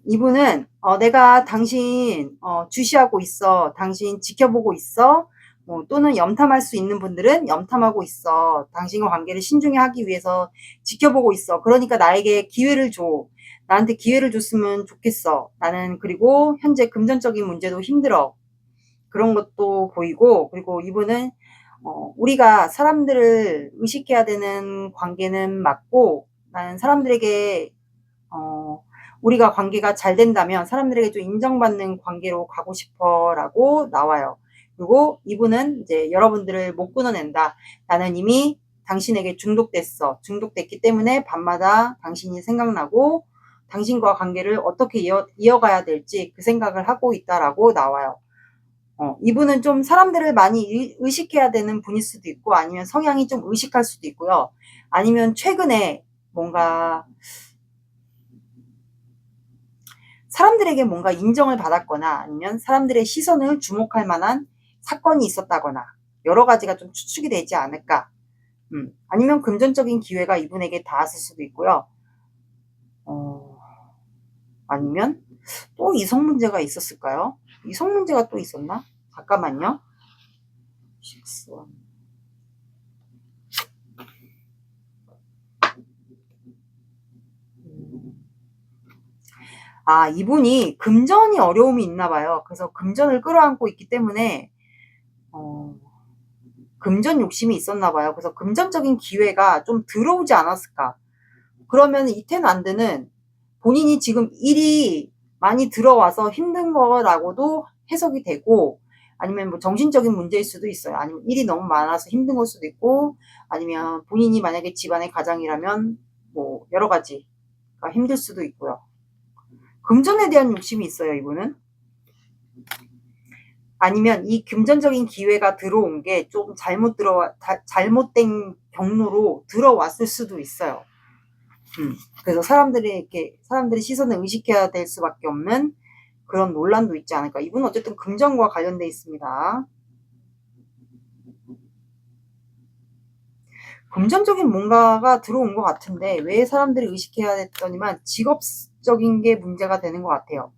이분은 내가 당신 주시하고 있어. 당신 지켜보고 있어. 또는 염탐할 수 있는 분들은 염탐하고 있어. 당신과 관계를 신중히 하기 위해서 지켜보고 있어. 그러니까 나에게 기회를 줘. 나한테 기회를 줬으면 좋겠어. 나는 그리고 현재 금전적인 문제도 힘들어. 그런 것도 보이고 그리고 이분은 우리가 사람들을 의식해야 되는 관계는 맞고 나는 사람들에게 우리가 관계가 잘 된다면 사람들에게 좀 인정받는 관계로 가고 싶어 라고 나와요. 그리고 이분은 이제 여러분들을 못 끊어낸다. 나는 이미 당신에게 중독됐어. 중독됐기 때문에 밤마다 당신이 생각나고 당신과 관계를 어떻게 이어가야 될지 그 생각을 하고 있다라고 나와요. 이분은 좀 사람들을 많이 의식해야 되는 분일 수도 있고, 아니면 성향이 좀 의식할 수도 있고요. 아니면 최근에 뭔가 사람들에게 뭔가 인정을 받았거나, 아니면 사람들의 시선을 주목할 만한 사건이 있었다거나, 여러 가지가 좀 추측이 되지 않을까. 아니면 금전적인 기회가 이분에게 닿았을 수도 있고요. 아니면 또 이성 문제가 있었을까요? 이성 문제가 또 있었나? 잠깐만요. 6, 1. 이분이 금전이 어려움이 있나 봐요. 그래서 금전을 끌어안고 있기 때문에 금전 욕심이 있었나 봐요. 그래서 금전적인 기회가 좀 들어오지 않았을까. 그러면 이텐안드는 본인이 지금 일이 많이 들어와서 힘든 거라고도 해석이 되고, 아니면 뭐 정신적인 문제일 수도 있어요. 아니면 일이 너무 많아서 힘든 걸 수도 있고, 아니면 본인이 만약에 집안의 가장이라면 뭐 여러 가지가 힘들 수도 있고요. 금전에 대한 욕심이 있어요, 이분은. 아니면 이 금전적인 기회가 들어온 게 좀 잘못된 경로로 들어왔을 수도 있어요. 그래서 사람들이 시선을 의식해야 될 수밖에 없는 그런 논란도 있지 않을까. 이분은 어쨌든 금전과 관련돼 있습니다. 금전적인 뭔가가 들어온 것 같은데 왜 사람들이 의식해야 됐더니만 직업적인 게 문제가 되는 것 같아요.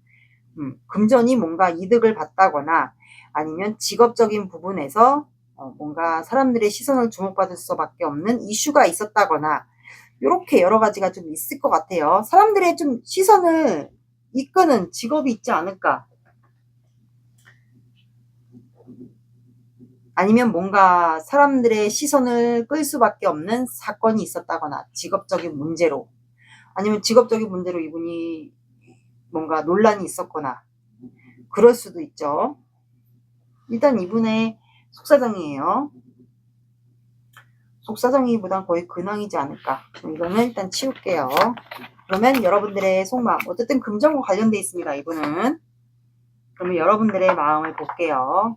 금전이 뭔가 이득을 받다거나, 아니면 직업적인 부분에서 뭔가 사람들의 시선을 주목받을 수밖에 없는 이슈가 있었다거나, 이렇게 여러 가지가 좀 있을 것 같아요. 사람들의 좀 시선을 이끄는 직업이 있지 않을까. 아니면 뭔가 사람들의 시선을 끌 수밖에 없는 사건이 있었다거나, 직업적인 문제로, 아니면 직업적인 문제로 이분이 뭔가 논란이 있었거나, 그럴 수도 있죠. 일단 이분의 속사정이에요. 속사정이보단 거의 근황이지 않을까. 이거는 일단 치울게요. 그러면 여러분들의 속마음, 어쨌든 금전과 관련돼 있습니다, 이분은. 그러면 여러분들의 마음을 볼게요.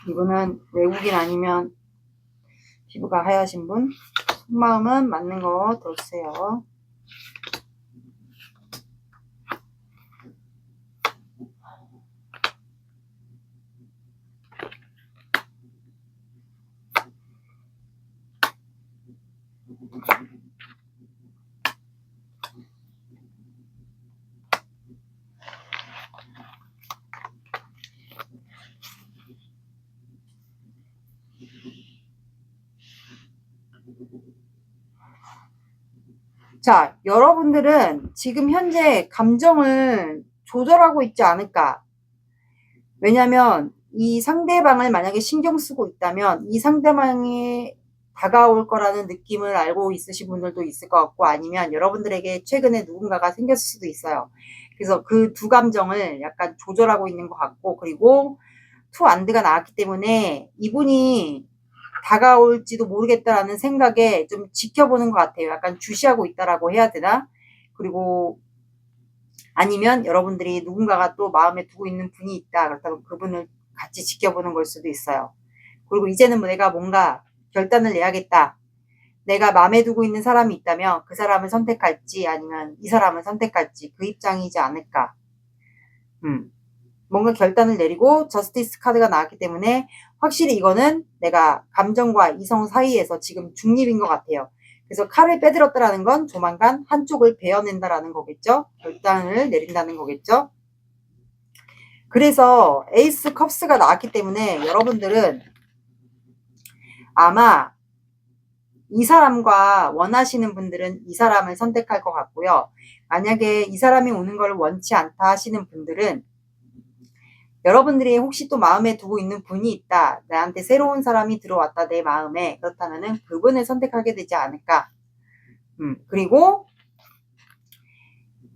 이분은 외국인 아니면 피부가 하얘신 분. 속마음은 맞는 거 들어주세요. 자, 여러분들은 지금 현재 감정을 조절하고 있지 않을까. 왜냐면 이 상대방을 만약에 신경 쓰고 있다면 이 상대방이 다가올 거라는 느낌을 알고 있으신 분들도 있을 것 같고, 아니면 여러분들에게 최근에 누군가가 생겼을 수도 있어요. 그래서 그 두 감정을 약간 조절하고 있는 것 같고, 그리고 투 안드가 나왔기 때문에 이분이 다가올지도 모르겠다라는 생각에 좀 지켜보는 것 같아요. 약간 주시하고 있다라고 해야 되나? 그리고 아니면 여러분들이 누군가가 또 마음에 두고 있는 분이 있다. 그렇다면 그분을 같이 지켜보는 걸 수도 있어요. 그리고 이제는 내가 뭔가 결단을 내야겠다. 내가 마음에 두고 있는 사람이 있다면 그 사람을 선택할지 아니면 이 사람을 선택할지, 그 입장이지 않을까. 뭔가 결단을 내리고 저스티스 카드가 나왔기 때문에 확실히 이거는 내가 감정과 이성 사이에서 지금 중립인 것 같아요. 그래서 칼을 빼들었다라는 건 조만간 한쪽을 베어낸다라는 거겠죠. 결단을 내린다는 거겠죠. 그래서 에이스 컵스가 나왔기 때문에 여러분들은 아마 이 사람과 원하시는 분들은 이 사람을 선택할 것 같고요. 만약에 이 사람이 오는 걸 원치 않다 하시는 분들은 여러분들이 혹시 또 마음에 두고 있는 분이 있다. 나한테 새로운 사람이 들어왔다. 내 마음에. 그렇다면은 그분을 선택하게 되지 않을까. 그리고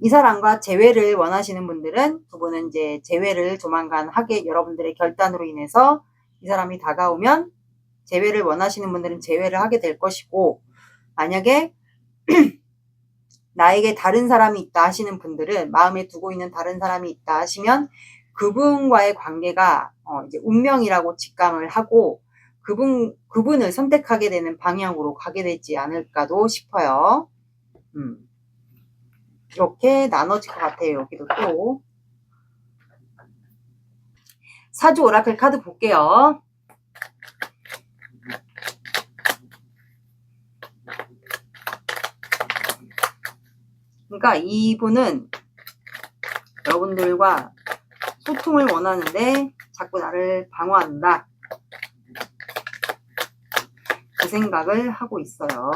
이 사람과 재회를 원하시는 분들은 그분은 이제 재회를 조만간 하게, 여러분들의 결단으로 인해서 이 사람이 다가오면 재회를 원하시는 분들은 재회를 하게 될 것이고, 만약에 나에게 다른 사람이 있다 하시는 분들은, 마음에 두고 있는 다른 사람이 있다 하시면 그분과의 관계가 이제 운명이라고 직감을 하고 그분을 선택하게 되는 방향으로 가게 되지 않을까도 싶어요. 이렇게 나눠질 것 같아요. 여기도 또 사주 오라클 카드 볼게요. 그러니까 이분은 여러분들과 소통을 원하는데 자꾸 나를 방어한다, 그 생각을 하고 있어요.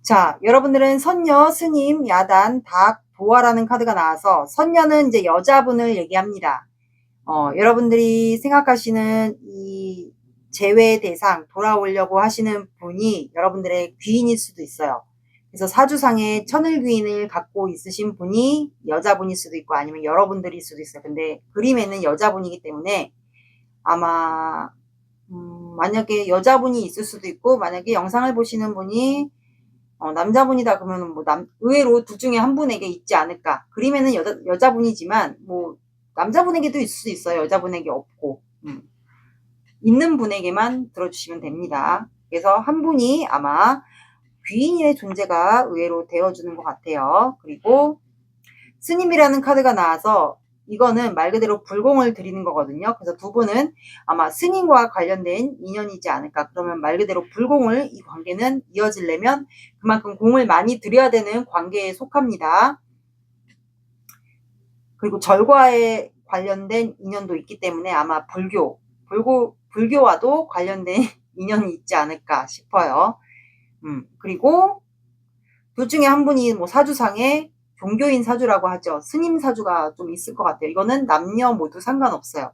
자, 여러분들은 선녀, 스님, 야단, 닭, 도화라는 카드가 나와서 선녀는 이제 여자분을 얘기합니다. 여러분들이 생각하시는 이 재회 대상, 돌아오려고 하시는 분이 여러분들의 귀인일 수도 있어요. 그래서 사주상에 천을 귀인을 갖고 있으신 분이 여자분일 수도 있고 아니면 여러분들일 수도 있어요. 근데 그림에는 여자분이기 때문에 아마 만약에 여자분이 있을 수도 있고, 만약에 영상을 보시는 분이 남자분이다 그러면 뭐 의외로 둘 중에 한 분에게 있지 않을까. 그림에는 여자분이지만 뭐 남자분에게도 있을 수 있어요. 여자분에게 없고. 있는 분에게만 들어주시면 됩니다. 그래서 한 분이 아마 귀인의 존재가 의외로 되어주는 것 같아요. 그리고 스님이라는 카드가 나와서 이거는 말 그대로 불공을 드리는 거거든요. 그래서 두 분은 아마 스님과 관련된 인연이지 않을까. 그러면 말 그대로 불공을, 이 관계는 이어지려면 그만큼 공을 많이 들여야 되는 관계에 속합니다. 그리고 절과에 관련된 인연도 있기 때문에 아마 불교와도 관련된 인연이 있지 않을까 싶어요. 그리고 둘 중에 한 분이 뭐 사주상에 종교인 사주라고 하죠. 스님 사주가 좀 있을 것 같아요. 이거는 남녀 모두 상관없어요.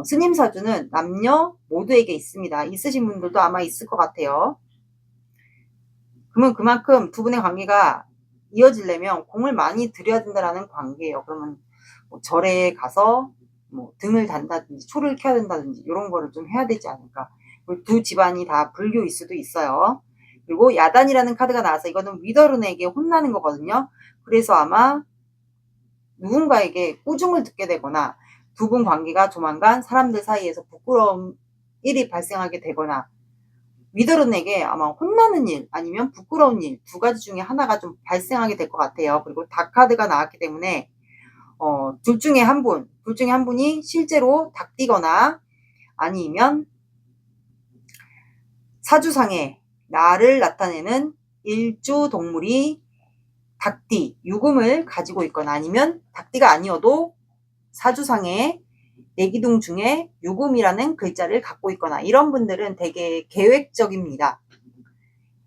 스님 사주는 남녀 모두에게 있습니다. 있으신 분들도 아마 있을 것 같아요. 그러면 그만큼 두 분의 관계가 이어지려면 공을 많이 들여야 된다는 관계예요. 그러면 뭐 절에 가서 뭐 등을 단다든지 초를 켜야 된다든지 이런 거를 좀 해야 되지 않을까. 그리고 두 집안이 다 불교일 수도 있어요. 그리고 야단이라는 카드가 나와서 이거는 위더른에게 혼나는 거거든요. 그래서 아마 누군가에게 꾸중을 듣게 되거나 두 분 관계가 조만간 사람들 사이에서 부끄러운 일이 발생하게 되거나 위더른에게 아마 혼나는 일 아니면 부끄러운 일 두 가지 중에 하나가 좀 발생하게 될 것 같아요. 그리고 닭 카드가 나왔기 때문에 둘 중에 한 분이 실제로 닭띠거나 아니면 사주상에 나를 나타내는 일주 동물이 닭띠, 유금을 가지고 있거나 아니면 닭띠가 아니어도 사주상에 내기둥 중에 유금이라는 글자를 갖고 있거나 이런 분들은 되게 계획적입니다.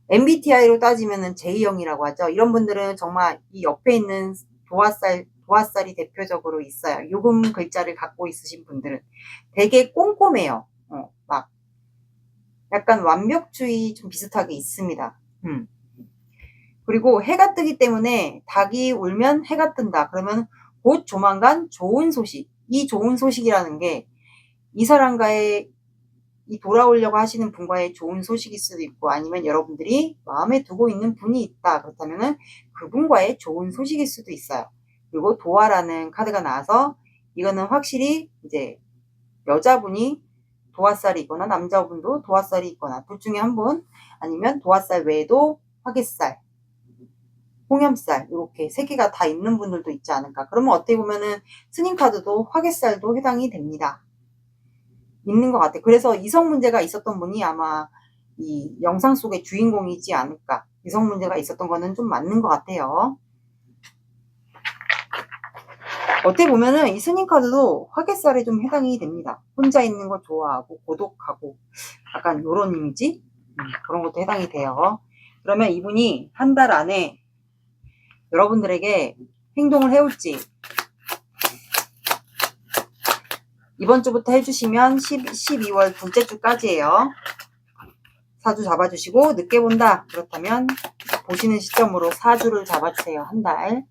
MBTI로 따지면 J형이라고 하죠. 이런 분들은 정말 이 옆에 있는 도화살이 대표적으로 있어요. 유금 글자를 갖고 있으신 분들은 되게 꼼꼼해요. 막 약간 완벽주의 좀 비슷하게 있습니다. 그리고 해가 뜨기 때문에 닭이 울면 해가 뜬다. 그러면 곧 조만간 좋은 소식, 이 좋은 소식이라는 게 이 사람과의 이 돌아오려고 하시는 분과의 좋은 소식일 수도 있고 아니면 여러분들이 마음에 두고 있는 분이 있다. 그렇다면은 그분과의 좋은 소식일 수도 있어요. 그리고 도화라는 카드가 나와서 이거는 확실히 이제 여자분이 도화살이 있거나 남자분도 도화살이 있거나 둘 중에 한 분 아니면 도화살 외에도 화개살 홍염살 이렇게 세 개가 다 있는 분들도 있지 않을까. 그러면 어떻게 보면은 스님카드도 화개살도 해당이 됩니다. 있는 것 같아요. 그래서 이성 문제가 있었던 분이 아마 이 영상 속의 주인공이지 않을까. 이성 문제가 있었던 거는 좀 맞는 것 같아요. 어떻게 보면은 이 스님카드도 화개살에 좀 해당이 됩니다. 혼자 있는 거 좋아하고 고독하고 약간 요런 이미지? 그런 것도 해당이 돼요. 그러면 이분이 한 달 안에 여러분들에게 행동을 해올지 이번 주부터 해주시면 12월 둘째 주까지예요. 사주 잡아주시고 늦게 본다 그렇다면 보시는 시점으로 4주를 잡아주세요. 한 달.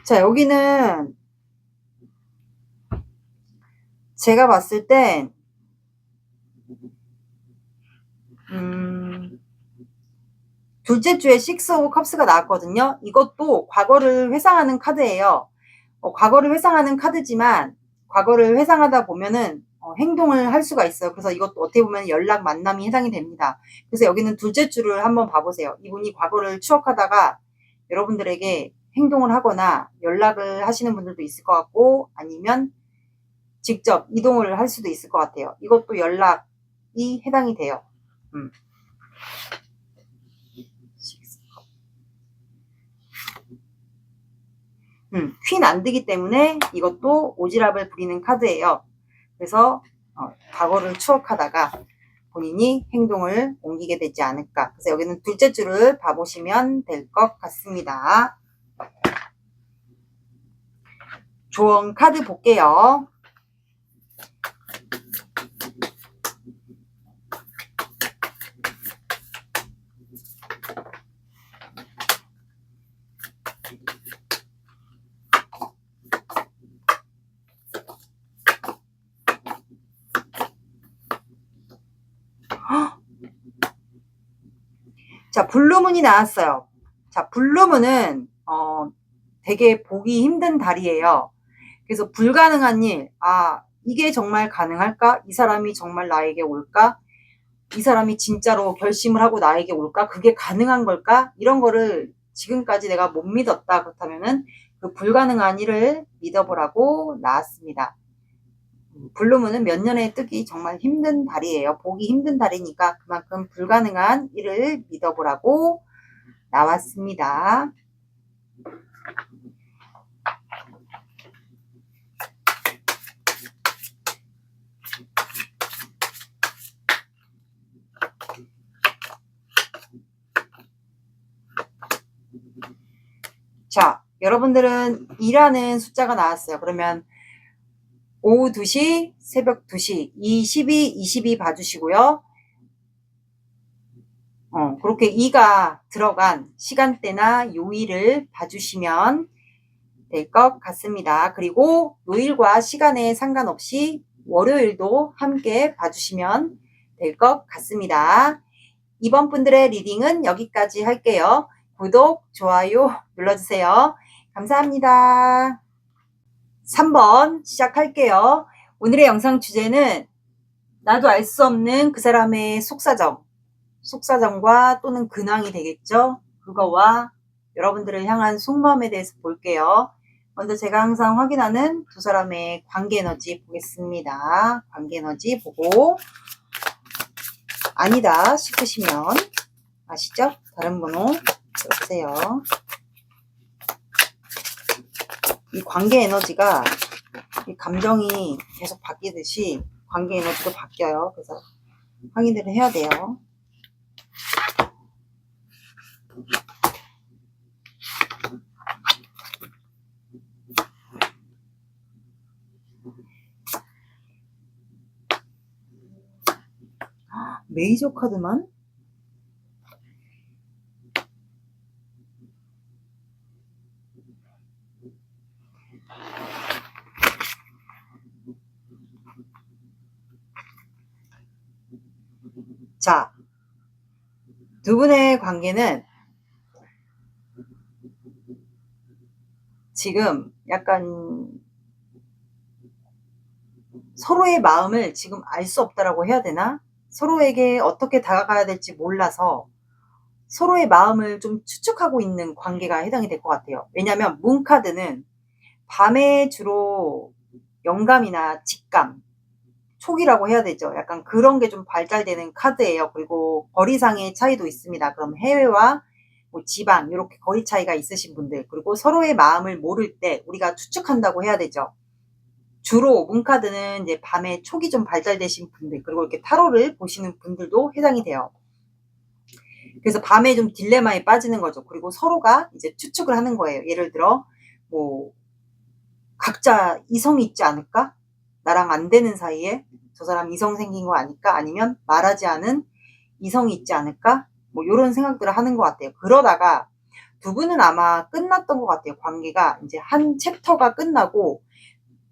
자, 여기는 제가 봤을 땐 둘째 주에 6 오브 컵스가 나왔거든요. 이것도 과거를 회상하는 카드예요. 과거를 회상하는 카드지만 과거를 회상하다 보면은 행동을 할 수가 있어요. 그래서 이것도 어떻게 보면 연락 만남이 해당이 됩니다. 그래서 여기는 둘째 주를 한번 봐보세요. 이분이 과거를 추억하다가 여러분들에게 행동을 하거나 연락을 하시는 분들도 있을 것 같고 아니면 직접 이동을 할 수도 있을 것 같아요. 이것도 연락이 해당이 돼요. 퀸 안 되기 때문에 이것도 오지랖을 부리는 카드예요. 그래서 과거를 추억하다가 본인이 행동을 옮기게 되지 않을까. 그래서 여기는 둘째 줄을 봐보시면 될 것 같습니다. 조언 카드 볼게요. 자, 블루문이 나왔어요. 자, 블루문은 되게 보기 힘든 달이에요. 그래서 불가능한 일, 이게 정말 가능할까? 이 사람이 정말 나에게 올까? 이 사람이 진짜로 결심을 하고 나에게 올까? 그게 가능한 걸까? 이런 거를 지금까지 내가 못 믿었다. 그렇다면은 그 불가능한 일을 믿어보라고 나왔습니다. 블루문은 몇 년에 뜨기 정말 힘든 달이에요. 보기 힘든 달이니까 그만큼 불가능한 일을 믿어보라고 나왔습니다. 자, 여러분들은 2라는 숫자가 나왔어요. 그러면 오후 2시, 새벽 2시, 22 봐주시고요. 그렇게 2가 들어간 시간대나 요일을 봐주시면 될 것 같습니다. 그리고 요일과 시간에 상관없이 월요일도 함께 봐주시면 될 것 같습니다. 이번 분들의 리딩은 여기까지 할게요. 구독, 좋아요 눌러주세요. 감사합니다. 3번 시작할게요. 오늘의 영상 주제는 나도 알 수 없는 그 사람의 속사정과 또는 근황이 되겠죠. 그거와 여러분들을 향한 속마음에 대해서 볼게요. 먼저 제가 항상 확인하는 두 사람의 관계 에너지 보겠습니다. 관계 에너지 보고 아니다 싶으시면 아시죠? 다른 번호 들어주세요. 이 관계 에너지가 이 감정이 계속 바뀌듯이 관계 에너지도 바뀌어요. 그래서 확인을 해야 돼요. 메이저 카드만? 자, 두 분의 관계는 지금 약간 서로의 마음을 지금 알 수 없다라고 해야 되나? 서로에게 어떻게 다가가야 될지 몰라서 서로의 마음을 좀 추측하고 있는 관계가 해당이 될 것 같아요. 왜냐하면 문카드는 밤에 주로 영감이나 직감, 촉이라고 해야 되죠. 약간 그런 게 좀 발달되는 카드예요. 그리고 거리상의 차이도 있습니다. 그럼 해외와 뭐 지방 이렇게 거리 차이가 있으신 분들, 그리고 서로의 마음을 모를 때 우리가 추측한다고 해야 되죠. 주로 문카드는 이제 밤에 촉이 좀 발달되신 분들, 그리고 이렇게 타로를 보시는 분들도 해당이 돼요. 그래서 밤에 좀 딜레마에 빠지는 거죠. 그리고 서로가 이제 추측을 하는 거예요. 예를 들어 뭐 각자 이성이 있지 않을까? 나랑 안 되는 사이에 저 사람 이성 생긴 거 아닐까? 아니면 말하지 않은 이성이 있지 않을까? 뭐 이런 생각들을 하는 것 같아요. 그러다가 두 분은 아마 끝났던 것 같아요. 관계가 이제 한 챕터가 끝나고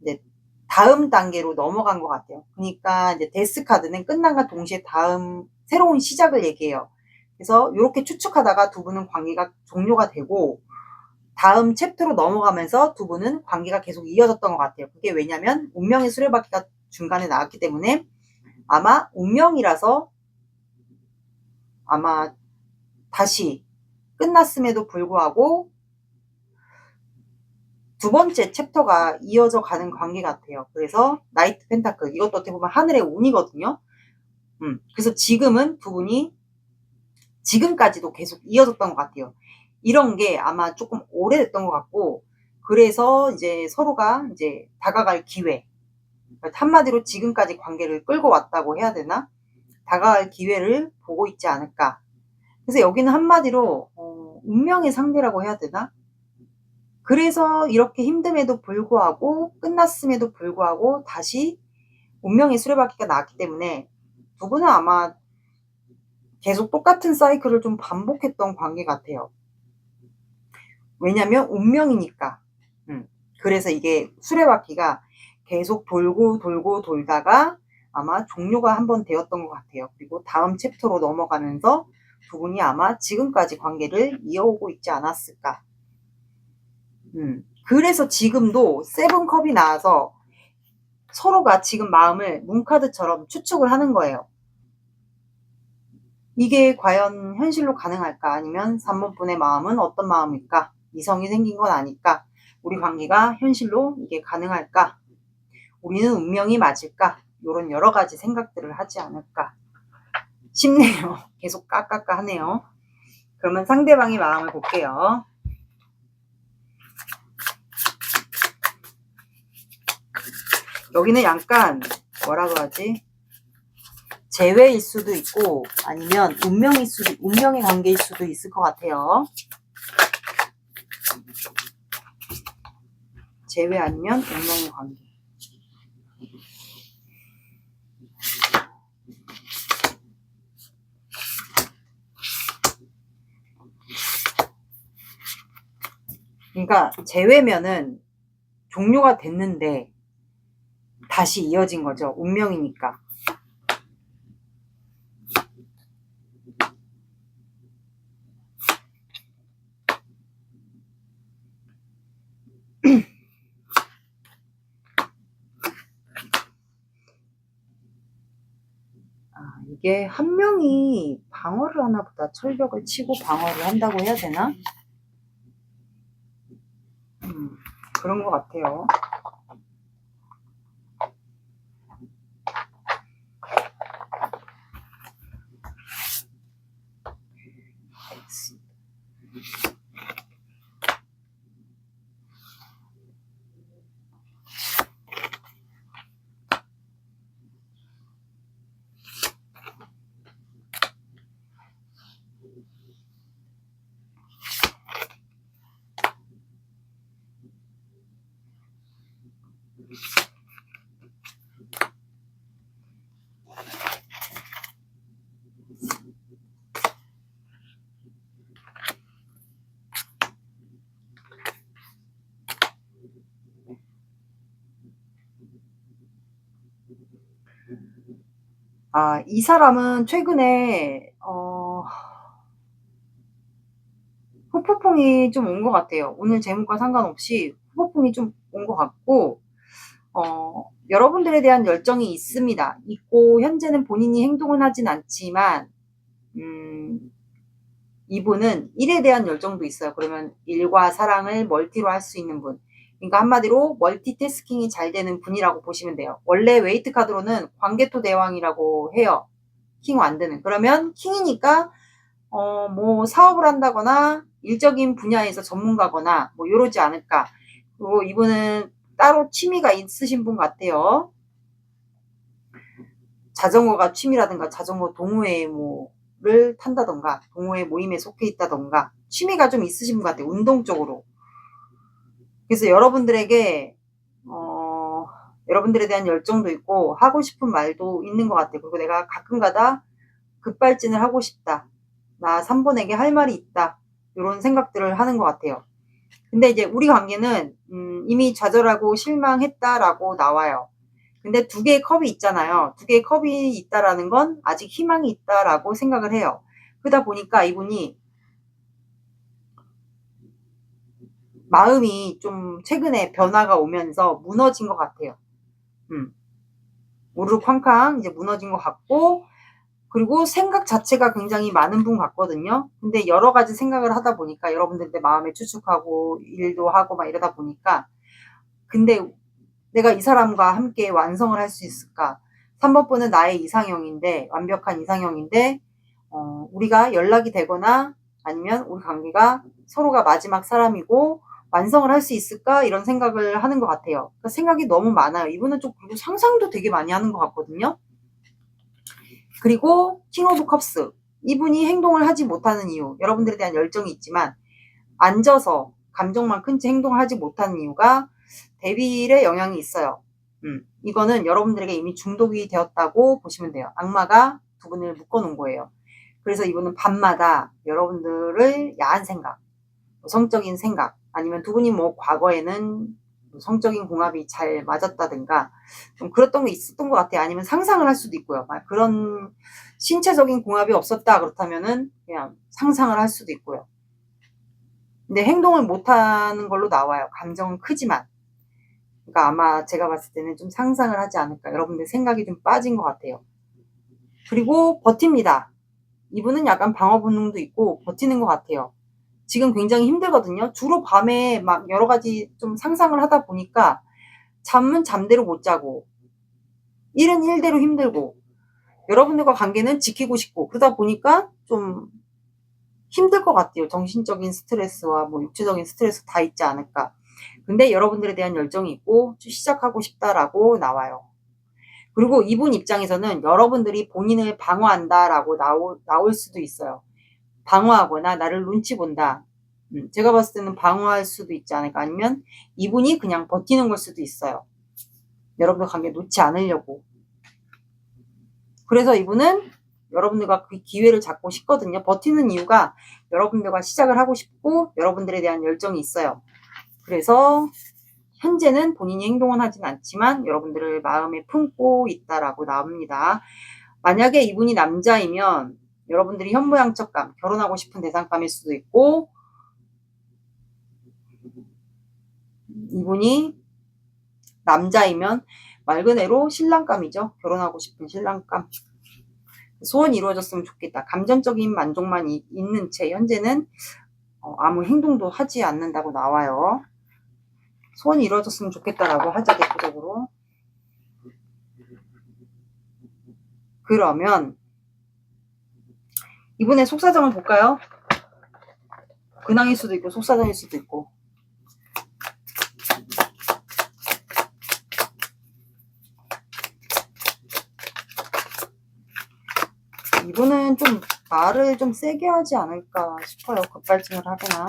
이제 다음 단계로 넘어간 것 같아요. 그러니까 이제 데스 카드는 끝난과 동시에 다음 새로운 시작을 얘기해요. 그래서 이렇게 추측하다가 두 분은 관계가 종료가 되고 다음 챕터로 넘어가면서 두 분은 관계가 계속 이어졌던 것 같아요. 그게 왜냐면 운명의 수레바퀴가 중간에 나왔기 때문에 아마 운명이라서 아마 다시 끝났음에도 불구하고 두 번째 챕터가 이어져 가는 관계 같아요. 그래서 나이트 펜타클, 이것도 어떻게 보면 하늘의 운이거든요. 그래서 지금은 두 분이 지금까지도 계속 이어졌던 것 같아요. 이런 게 아마 조금 오래됐던 것 같고, 그래서 이제 서로가 이제 다가갈 기회, 한마디로 지금까지 관계를 끌고 왔다고 해야 되나? 다가갈 기회를 보고 있지 않을까. 그래서 여기는 한마디로 운명의 상대라고 해야 되나? 그래서 이렇게 힘듦에도 불구하고 끝났음에도 불구하고 다시 운명의 수레바퀴가 나왔기 때문에 두 분은 아마 계속 똑같은 사이클을 좀 반복했던 관계 같아요. 왜냐면 운명이니까. 그래서 이게 수레바퀴가 계속 돌고 돌고 돌다가 아마 종료가 한번 되었던 것 같아요. 그리고 다음 챕터로 넘어가면서 두 분이 아마 지금까지 관계를 이어오고 있지 않았을까. 그래서 지금도 세븐컵이 나와서 서로가 지금 마음을 문카드처럼 추측을 하는 거예요. 이게 과연 현실로 가능할까? 아니면 3번분의 마음은 어떤 마음일까? 이성이 생긴 건 아닐까? 우리 관계가 현실로 이게 가능할까? 우리는 운명이 맞을까? 이런 여러 가지 생각들을 하지 않을까 싶네요. 계속 까까까 하네요. 그러면 상대방의 마음을 볼게요. 여기는 약간 뭐라고 하지? 재회일 수도 있고 아니면 운명의 관계일 수도 있을 것 같아요. 재회 아니면 운명의 관계. 그러니까 재회면은 종료가 됐는데 다시 이어진 거죠. 운명이니까. 이게 한 명이 방어를 하나 보다. 철벽을 치고 방어를 한다고 해야 되나? 그런 것 같아요. 이 사람은 최근에 후폭풍이 좀 온 것 같아요. 오늘 제목과 상관없이 후폭풍이 좀 온 것 같고, 여러분들에 대한 열정이 있습니다. 있고, 현재는 본인이 행동은 하진 않지만, 이분은 일에 대한 열정도 있어요. 그러면 일과 사랑을 멀티로 할 수 있는 분. 그러니까 한마디로 멀티태스킹이 잘 되는 분이라고 보시면 돼요. 원래 웨이트 카드로는 광개토 대왕이라고 해요. 킹 완드는. 그러면 킹이니까 뭐 사업을 한다거나 일적인 분야에서 전문가거나 뭐 이러지 않을까. 그리고 이분은 따로 취미가 있으신 분 같아요. 자전거가 취미라든가 자전거 동호회 뭐를 탄다던가 동호회 모임에 속해 있다던가 취미가 좀 있으신 분 같아요. 운동 쪽으로. 그래서 여러분들에게 여러분들에 대한 열정도 있고 하고 싶은 말도 있는 것 같아요. 그리고 내가 가끔가다 급발진을 하고 싶다. 나 3번에게 할 말이 있다. 이런 생각들을 하는 것 같아요. 근데 이제 우리 관계는 이미 좌절하고 실망했다라고 나와요. 근데 두 개의 컵이 있잖아요. 두 개의 컵이 있다라는 건 아직 희망이 있다라고 생각을 해요. 그러다 보니까 이분이 마음이 좀 최근에 변화가 오면서 무너진 것 같아요. 우르르 쾅쾅 이제 무너진 것 같고, 그리고 생각 자체가 굉장히 많은 분 같거든요. 근데 여러 가지 생각을 하다 보니까 여러분들한테 마음에 추측하고 일도 하고 막 이러다 보니까, 근데 내가 이 사람과 함께 완성을 할 수 있을까? 3번 분은 나의 이상형인데, 완벽한 이상형인데, 우리가 연락이 되거나 아니면 우리 관계가 서로가 마지막 사람이고 완성을 할 수 있을까? 이런 생각을 하는 것 같아요. 그러니까 생각이 너무 많아요. 이분은 좀 그리고 상상도 되게 많이 하는 것 같거든요. 그리고 킹 오브 컵스. 이분이 행동을 하지 못하는 이유. 여러분들에 대한 열정이 있지만 앉아서 감정만 큰 채 행동을 하지 못하는 이유가 데빌의 영향이 있어요. 이거는 여러분들에게 이미 중독이 되었다고 보시면 돼요. 악마가 두 분을 묶어놓은 거예요. 그래서 이분은 밤마다 여러분들을 야한 생각, 성적인 생각, 아니면 두 분이 뭐 과거에는 성적인 궁합이 잘 맞았다든가 좀 그랬던 게 있었던 것 같아요. 아니면 상상을 할 수도 있고요. 그런 신체적인 궁합이 없었다 그렇다면은 그냥 상상을 할 수도 있고요. 근데 행동을 못하는 걸로 나와요. 감정은 크지만. 그러니까 아마 제가 봤을 때는 좀 상상을 하지 않을까. 여러분들 생각이 좀 빠진 것 같아요. 그리고 버팁니다. 이분은 약간 방어 본능도 있고 버티는 것 같아요. 지금 굉장히 힘들거든요. 주로 밤에 막 여러 가지 좀 상상을 하다 보니까 잠은 잠대로 못 자고 일은 일대로 힘들고 여러분들과 관계는 지키고 싶고 그러다 보니까 좀 힘들 것 같아요. 정신적인 스트레스와 뭐 육체적인 스트레스 다 있지 않을까. 근데 여러분들에 대한 열정이 있고 시작하고 싶다라고 나와요. 그리고 이분 입장에서는 여러분들이 본인을 방어한다라고 나올 수도 있어요. 방어하거나 나를 눈치 본다. 제가 봤을 때는 방어할 수도 있지 않을까. 아니면 이분이 그냥 버티는 걸 수도 있어요. 여러분들 관계 놓지 않으려고. 그래서 이분은 여러분들과 그 기회를 잡고 싶거든요. 버티는 이유가 여러분들과 시작을 하고 싶고 여러분들에 대한 열정이 있어요. 그래서 현재는 본인이 행동은 하진 않지만 여러분들을 마음에 품고 있다라고 나옵니다. 만약에 이분이 남자이면 여러분들이 현모양처감, 결혼하고 싶은 대상감일 수도 있고 이분이 남자이면 말 그대로 신랑감이죠. 결혼하고 싶은 신랑감. 소원이 이루어졌으면 좋겠다. 감정적인 만족만 있는 채 현재는 아무 행동도 하지 않는다고 나와요. 소원이 이루어졌으면 좋겠다라고 하자, 대표적으로. 그러면 이분의 속사정을 볼까요? 근황일 수도 있고 속사정일 수도 있고. 이분은 좀 말을 좀 세게 하지 않을까 싶어요. 급발진을 하거나.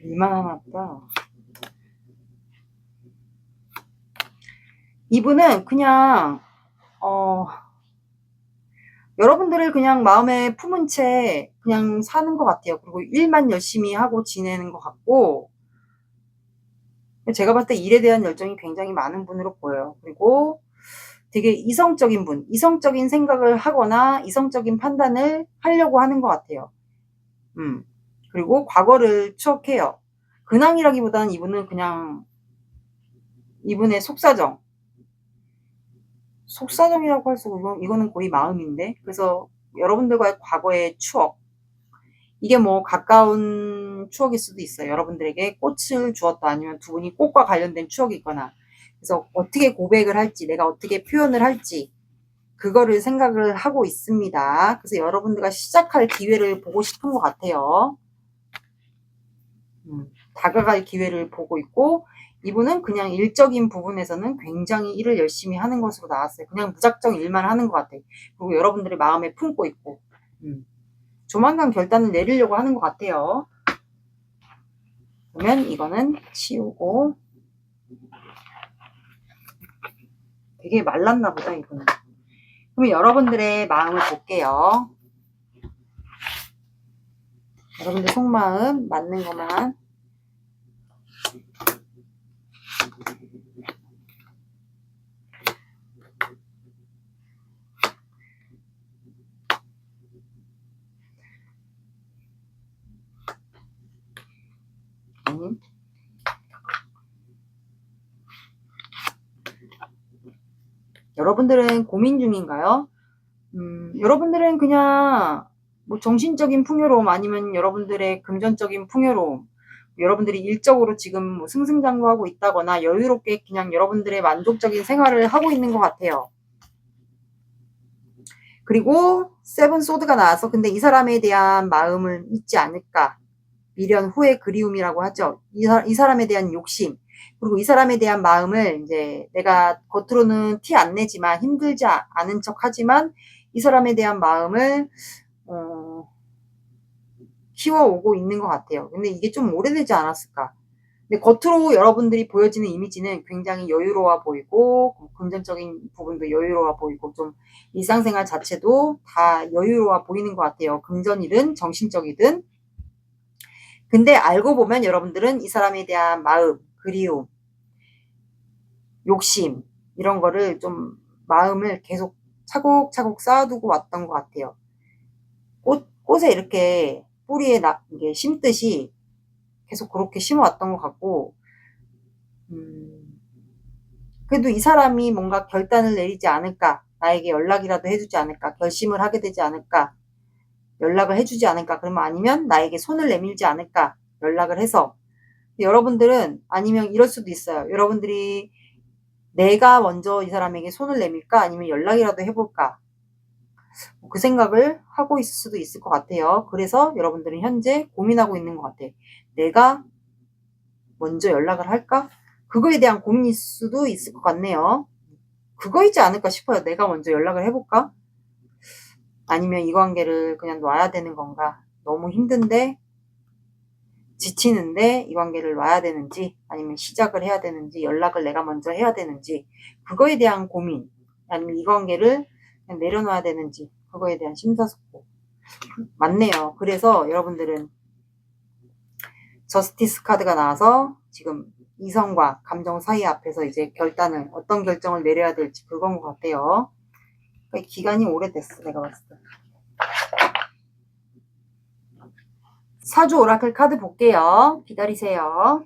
이만하나 보다. 이분은 그냥 여러분들을 그냥 마음에 품은 채 그냥 사는 것 같아요. 그리고 일만 열심히 하고 지내는 것 같고, 제가 봤을 때 일에 대한 열정이 굉장히 많은 분으로 보여요. 그리고 되게 이성적인 분, 이성적인 생각을 하거나 이성적인 판단을 하려고 하는 것 같아요. 그리고 과거를 추억해요. 근황이라기보다는 이분은 그냥 이분의 속사정이라고 할 수 없고, 이거는 거의 마음인데. 그래서 여러분들과의 과거의 추억, 이게 뭐 가까운 추억일 수도 있어요. 여러분들에게 꽃을 주었다, 아니면 두 분이 꽃과 관련된 추억이 있거나. 그래서 어떻게 고백을 할지, 내가 어떻게 표현을 할지, 그거를 생각을 하고 있습니다. 그래서 여러분들과 시작할 기회를 보고 싶은 것 같아요. 다가갈 기회를 보고 있고, 이분은 그냥 일적인 부분에서는 굉장히 일을 열심히 하는 것으로 나왔어요. 그냥 무작정 일만 하는 것 같아요. 그리고 여러분들의 마음에 품고 있고, 조만간 결단을 내리려고 하는 것 같아요. 그러면 이거는 치우고, 되게 말랐나 보다 이거는. 그러면 여러분들의 마음을 볼게요. 여러분들 속마음 맞는 것만. 여러분들은 고민 중인가요? 여러분들은 그냥 뭐 정신적인 풍요로움, 아니면 여러분들의 금전적인 풍요로움, 여러분들이 일적으로 지금 뭐 승승장구하고 있다거나 여유롭게 그냥 여러분들의 만족적인 생활을 하고 있는 것 같아요. 그리고 세븐 소드가 나와서, 근데 이 사람에 대한 마음을 잊지 않을까, 미련 후회 그리움이라고 하죠. 이 사람에 대한 욕심, 그리고 이 사람에 대한 마음을 이제 내가 겉으로는 티 안 내지만, 힘들지 않은 척 하지만 이 사람에 대한 마음을 키워오고 있는 것 같아요. 근데 이게 좀 오래되지 않았을까. 근데 겉으로 여러분들이 보여지는 이미지는 굉장히 여유로워 보이고, 금전적인 부분도 여유로워 보이고, 좀 일상생활 자체도 다 여유로워 보이는 것 같아요. 금전이든 정신적이든. 근데 알고 보면 여러분들은 이 사람에 대한 마음, 그리움, 욕심, 이런 거를 좀 마음을 계속 차곡차곡 쌓아두고 왔던 것 같아요. 꽃에 이렇게 뿌리에 이게 심듯이 계속 그렇게 심어왔던 것 같고, 그래도 이 사람이 뭔가 결단을 내리지 않을까, 나에게 연락이라도 해주지 않을까, 결심을 하게 되지 않을까, 연락을 해주지 않을까, 그러면 아니면 나에게 손을 내밀지 않을까, 연락을 해서. 여러분들은 아니면 이럴 수도 있어요. 여러분들이 내가 먼저 이 사람에게 손을 내밀까, 아니면 연락이라도 해볼까, 그 생각을 하고 있을 수도 있을 것 같아요. 그래서 여러분들은 현재 고민하고 있는 것 같아요. 내가 먼저 연락을 할까? 그거에 대한 고민일 수도 있을 것 같네요. 그거이지 않을까 싶어요. 내가 먼저 연락을 해볼까? 아니면 이 관계를 그냥 놔야 되는 건가? 너무 힘든데, 지치는데 이 관계를 놔야 되는지, 아니면 시작을 해야 되는지, 연락을 내가 먼저 해야 되는지, 그거에 대한 고민, 아니면 이 관계를 그냥 내려놔야 되는지, 그거에 대한 심사숙고. 맞네요. 그래서 여러분들은 저스티스 카드가 나와서 지금 이성과 감정 사이 앞에서 이제 어떤 결정을 내려야 될지 그건 것 같아요. 그러니까 기간이 오래됐어, 내가 봤을 때. 사주 오라클 카드 볼게요. 기다리세요.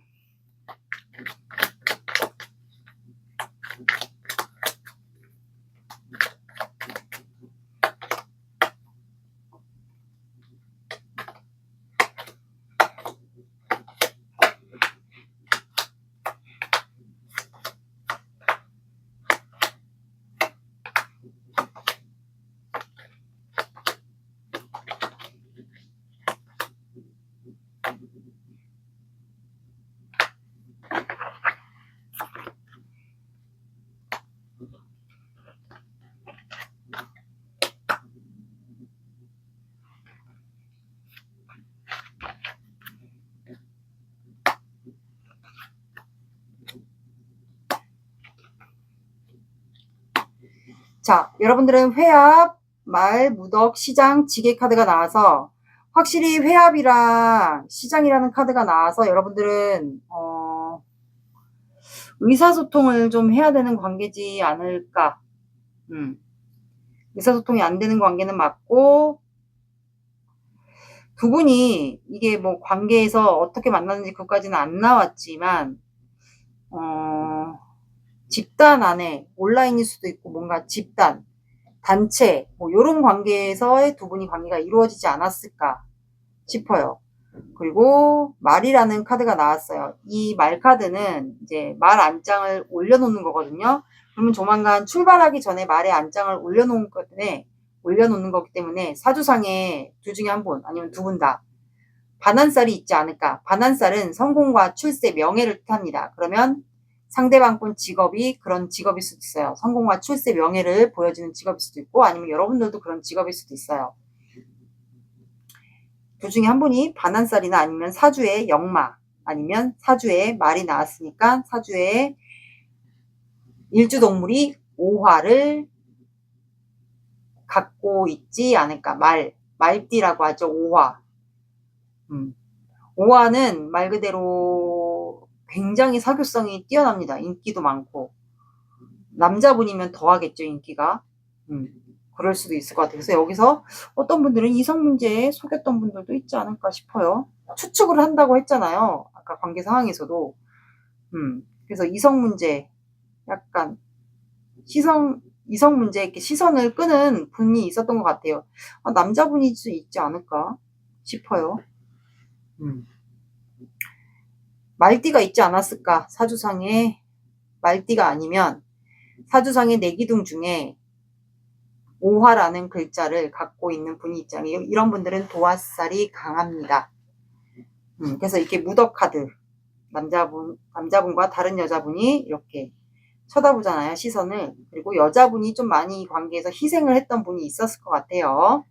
자, 여러분들은 회합, 말, 무덕, 시장, 지게 카드가 나와서 확실히 회합이랑 시장이라는 카드가 나와서 여러분들은 의사소통을 좀 해야 되는 관계지 않을까. 의사소통이 안 되는 관계는 맞고, 두 분이 이게 뭐 관계에서 어떻게 만났는지 그것까지는 안 나왔지만 집단 안에 온라인일 수도 있고 뭔가 집단, 단체 뭐 이런 관계에서의 두 분이 관계가 이루어지지 않았을까 싶어요. 그리고 말이라는 카드가 나왔어요. 이 말 카드는 이제 말 안장을 올려놓는 거거든요. 그러면 조만간 출발하기 전에 말의 안장을 올려놓는 거기 때문에 사주상에 둘 중에 한 분 아니면 두 분 다 반환살이 있지 않을까. 반환살은 성공과 출세, 명예를 뜻합니다. 그러면 상대방분 직업이 그런 직업일 수도 있어요. 성공과 출세, 명예를 보여주는 직업일 수도 있고 아니면 여러분들도 그런 직업일 수도 있어요. 둘 중에 한 분이 반환살이나 아니면 사주의 역마 아니면 사주의 말이 나왔으니까 사주의 일주동물이 오화를 갖고 있지 않을까. 말띠라고 하죠. 오화. 오화는 말 그대로 굉장히 사교성이 뛰어납니다. 인기도 많고. 남자분이면 더하겠죠, 인기가. 그럴 수도 있을 것 같아요. 그래서 여기서 어떤 분들은 이성 문제에 속였던 분들도 있지 않을까 싶어요. 추측을 한다고 했잖아요. 아까 관계 상황에서도. 그래서 이성 문제, 약간 이성 문제에 이렇게 시선을 끄는 분이 있었던 것 같아요. 남자분일 수 있지 않을까 싶어요. 말띠가 있지 않았을까? 사주상에 말띠가 아니면 사주상의 내기둥 중에 오화라는 글자를 갖고 있는 분이 있잖아요. 이런 분들은 도화살이 강합니다. 그래서 이렇게 무덕 카드 남자분과 다른 여자분이 이렇게 쳐다보잖아요. 시선을. 그리고 여자분이 좀 많이 이 관계에서 희생을 했던 분이 있었을 것 같아요.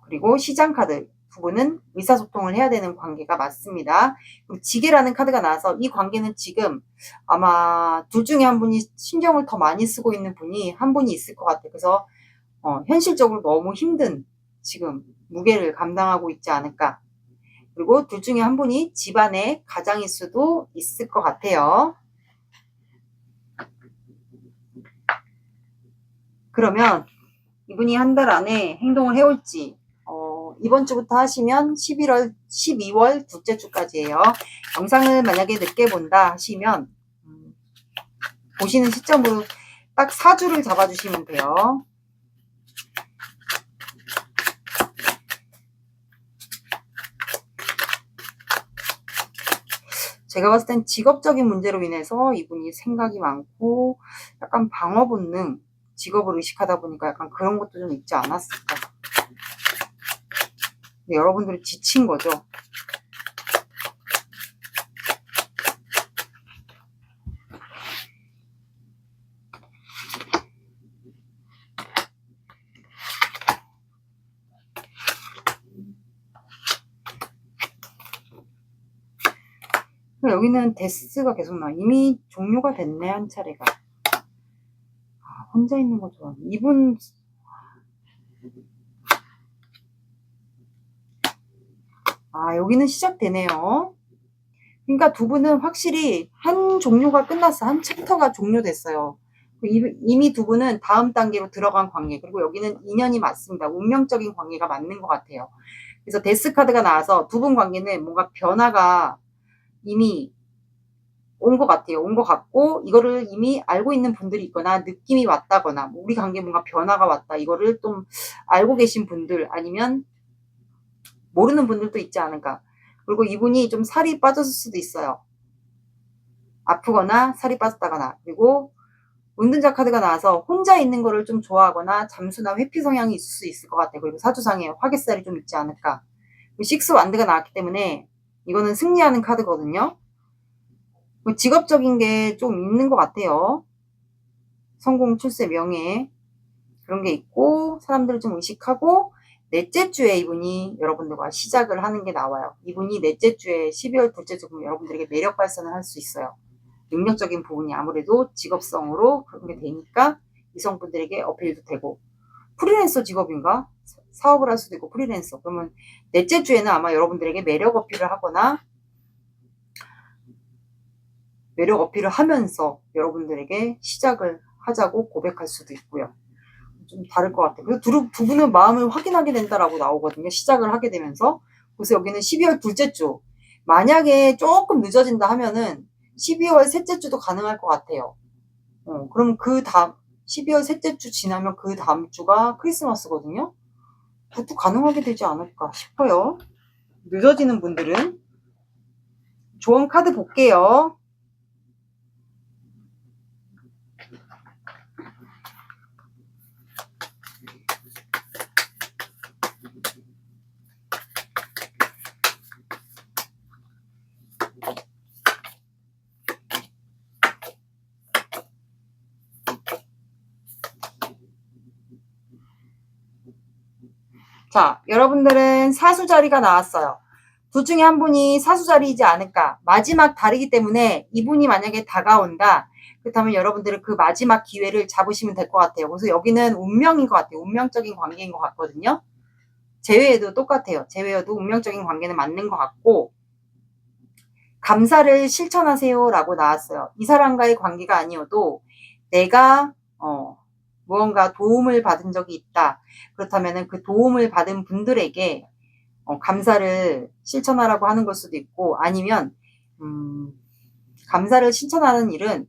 그리고 시장 카드 두 분은 의사소통을 해야 되는 관계가 맞습니다. 그리고 지게라는 카드가 나와서 이 관계는 지금 아마 둘 중에 한 분이 신경을 더 많이 쓰고 있는 분이 한 분이 있을 것 같아요. 그래서 현실적으로 너무 힘든 지금 무게를 감당하고 있지 않을까. 그리고 둘 중에 한 분이 집안의 가장일 수도 있을 것 같아요. 그러면 이분이 한 달 안에 행동을 해올지 이번 주부터 하시면 12월 둘째 주까지예요. 영상을 만약에 늦게 본다 하시면 보시는 시점으로 딱 4주를 잡아주시면 돼요. 제가 봤을 땐 직업적인 문제로 인해서 이분이 생각이 많고 약간 방어 본능, 직업을 의식하다 보니까 약간 그런 것도 좀 있지 않았을까. 근데 여러분들이 지친 거죠. 여기는 데스가 계속 나와. 이미 종료가 됐네, 한 차례가. 혼자 있는 거 좋아. 이분 여기는 시작되네요. 그러니까 두 분은 확실히 한 종류가 끝났어. 한 챕터가 종료됐어요. 이미 두 분은 다음 단계로 들어간 관계. 그리고 여기는 인연이 맞습니다. 운명적인 관계가 맞는 것 같아요. 그래서 데스 카드가 나와서 두 분 관계는 뭔가 변화가 이미 온 것 같아요. 온 것 같고 이거를 이미 알고 있는 분들이 있거나 느낌이 왔다거나 뭐 우리 관계에 뭔가 변화가 왔다. 이거를 좀 알고 계신 분들 아니면 모르는 분들도 있지 않을까. 그리고 이분이 좀 살이 빠졌을 수도 있어요. 아프거나 살이 빠졌다거나. 그리고 운둔자 카드가 나와서 혼자 있는 거를 좀 좋아하거나 잠수나 회피 성향이 있을 수 있을 것 같아요. 그리고 사주상에 화개살이 좀 있지 않을까. 식스 완드가 나왔기 때문에 이거는 승리하는 카드거든요. 직업적인 게 좀 있는 것 같아요. 성공, 출세, 명예 그런 게 있고 사람들을 좀 의식하고 넷째 주에 이분이 여러분들과 시작을 하는 게 나와요. 이분이 넷째 주에 12월 둘째 주 보면 여러분들에게 매력 발산을 할 수 있어요. 능력적인 부분이 아무래도 직업성으로 그런 게 되니까 이성분들에게 어필도 되고. 프리랜서 직업인가? 사업을 할 수도 있고 프리랜서. 그러면 넷째 주에는 아마 여러분들에게 매력 어필을 하거나 매력 어필을 하면서 여러분들에게 시작을 하자고 고백할 수도 있고요. 좀 다를 것 같아요. 그래서 두 분은 마음을 확인하게 된다라고 나오거든요. 시작을 하게 되면서. 그래서 여기는 12월 둘째 주. 만약에 조금 늦어진다 하면은 12월 셋째 주도 가능할 것 같아요. 그럼 그 다음 12월 셋째 주 지나면 그 다음 주가 크리스마스거든요. 그것도 가능하게 되지 않을까 싶어요. 늦어지는 분들은. 조언 카드 볼게요. 자, 여러분들은 사수 자리가 나왔어요. 둘 중에 한 분이 사수 자리이지 않을까. 마지막 달이기 때문에 이분이 만약에 다가온다. 그렇다면 여러분들은 그 마지막 기회를 잡으시면 될 것 같아요. 그래서 여기는 운명인 것 같아요. 운명적인 관계인 것 같거든요. 재회에도 똑같아요. 재회에도 운명적인 관계는 맞는 것 같고, 감사를 실천하세요 라고 나왔어요. 이 사람과의 관계가 아니어도 내가 무언가 도움을 받은 적이 있다. 그렇다면 그 도움을 받은 분들에게 감사를 실천하라고 하는 걸 수도 있고, 아니면 감사를 실천하는 일은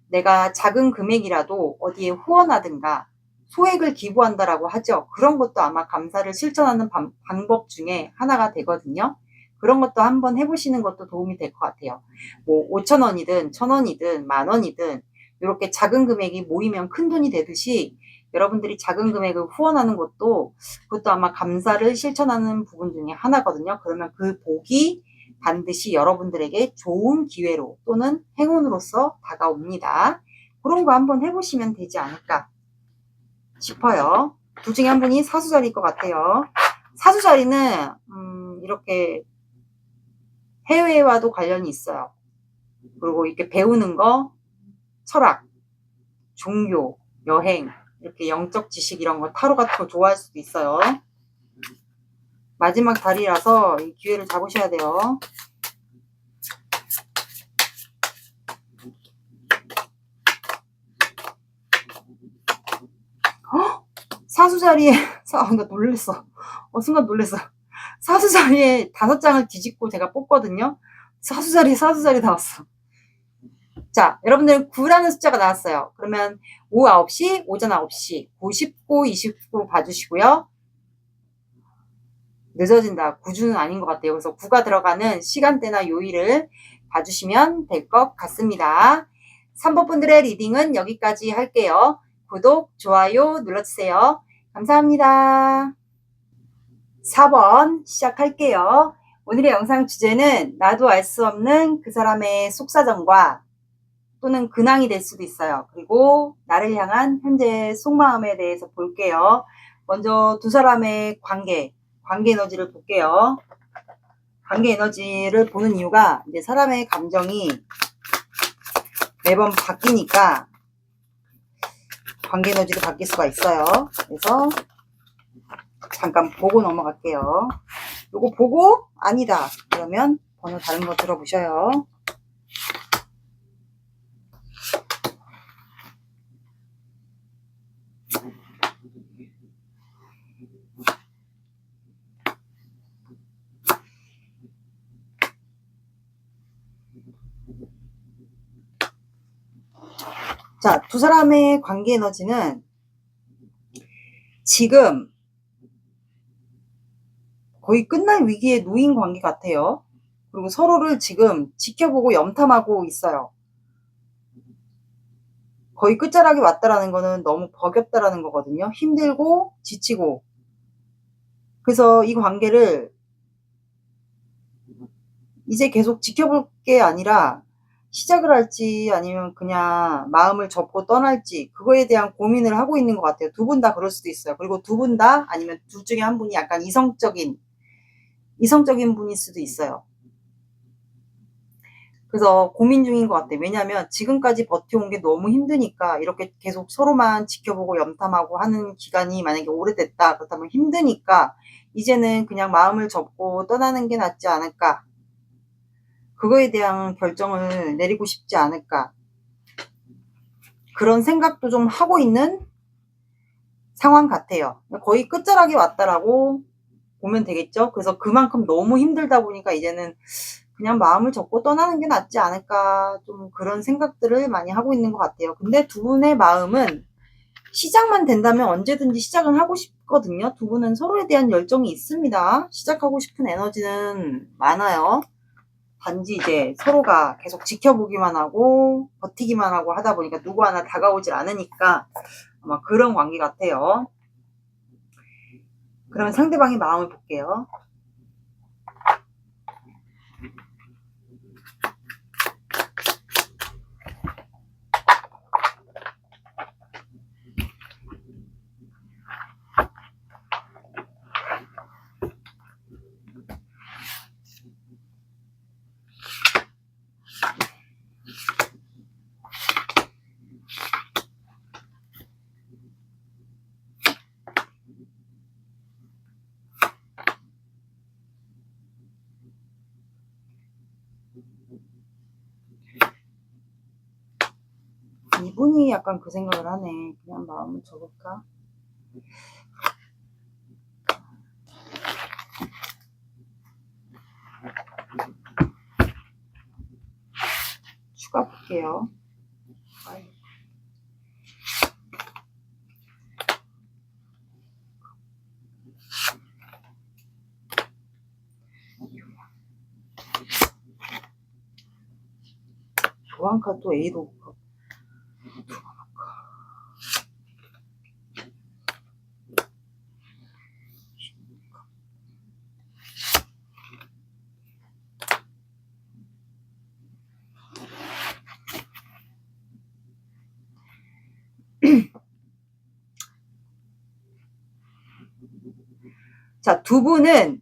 내가 작은 금액이라도 어디에 후원하든가 소액을 기부한다라고 하죠. 그런 것도 아마 감사를 실천하는 방법 중에 하나가 되거든요. 그런 것도 한번 해보시는 것도 도움이 될 것 같아요. 뭐 5,000원이든 1,000원이든 10,000원이든 이렇게 작은 금액이 모이면 큰 돈이 되듯이 여러분들이 작은 금액을 후원하는 것도 그것도 아마 감사를 실천하는 부분 중에 하나거든요. 그러면 그 복이 반드시 여러분들에게 좋은 기회로 또는 행운으로서 다가옵니다. 그런 거 한번 해보시면 되지 않을까 싶어요. 둘 중에 한 분이 사수자리일 것 같아요. 사수자리는 이렇게 해외와도 관련이 있어요. 그리고 이렇게 배우는 거, 철학, 종교, 여행, 이렇게 영적 지식 이런 거 타로 같은 거 좋아할 수도 있어요. 마지막 달이라서 이 기회를 잡으셔야 돼요. 사수자리에 나 놀랬어. 순간 놀랬어. 사수자리에 5장을 뒤집고 제가 뽑거든요. 사수자리 나왔어. 자, 여러분들 9라는 숫자가 나왔어요. 그러면 오후 9시, 오전 9시, 9, 19, 29 봐주시고요. 늦어진다. 9주는 아닌 것 같아요. 그래서 9가 들어가는 시간대나 요일을 봐주시면 될 것 같습니다. 3번 분들의 리딩은 여기까지 할게요. 구독, 좋아요 눌러주세요. 감사합니다. 4번 시작할게요. 오늘의 영상 주제는 나도 알 수 없는 그 사람의 속사정과 또는 근황이 될 수도 있어요. 그리고 나를 향한 현재 속마음에 대해서 볼게요. 먼저 두 사람의 관계 에너지를 볼게요. 관계 에너지를 보는 이유가 이제 사람의 감정이 매번 바뀌니까 관계 에너지도 바뀔 수가 있어요. 그래서 잠깐 보고 넘어갈게요. 요거 보고 아니다 그러면 번호 다른 거 들어보셔요. 자, 두 사람의 관계 에너지는 지금 거의 끝날 위기에 놓인 관계 같아요. 그리고 서로를 지금 지켜보고 염탐하고 있어요. 거의 끝자락에 왔다라는 거는 너무 버겁다라는 거거든요. 힘들고 지치고. 그래서 이 관계를 이제 계속 지켜볼 게 아니라 시작을 할지 아니면 그냥 마음을 접고 떠날지 그거에 대한 고민을 하고 있는 것 같아요. 두 분 다 그럴 수도 있어요. 그리고 두 분 다 아니면 둘 중에 한 분이 약간 이성적인 분일 수도 있어요. 그래서 고민 중인 것 같아. 왜냐면 지금까지 버텨온 게 너무 힘드니까 이렇게 계속 서로만 지켜보고 염탐하고 하는 기간이 만약에 오래됐다. 그렇다면 힘드니까 이제는 그냥 마음을 접고 떠나는 게 낫지 않을까. 그거에 대한 결정을 내리고 싶지 않을까. 그런 생각도 좀 하고 있는 상황 같아요. 거의 끝자락에 왔다라고 보면 되겠죠. 그래서 그만큼 너무 힘들다 보니까 이제는 그냥 마음을 접고 떠나는 게 낫지 않을까, 좀 그런 생각들을 많이 하고 있는 것 같아요. 근데 두 분의 마음은 시작만 된다면 언제든지 시작은 하고 싶거든요. 두 분은 서로에 대한 열정이 있습니다. 시작하고 싶은 에너지는 많아요. 단지 이제 서로가 계속 지켜보기만 하고 버티기만 하고 하다 보니까 누구 하나 다가오질 않으니까 아마 그런 관계 같아요. 그러면 상대방의 마음을 볼게요. 이분이 약간 그 생각을 하네. 그냥 마음을 접을까? 추가 볼게요. 교환카 또 A로 자, 두 분이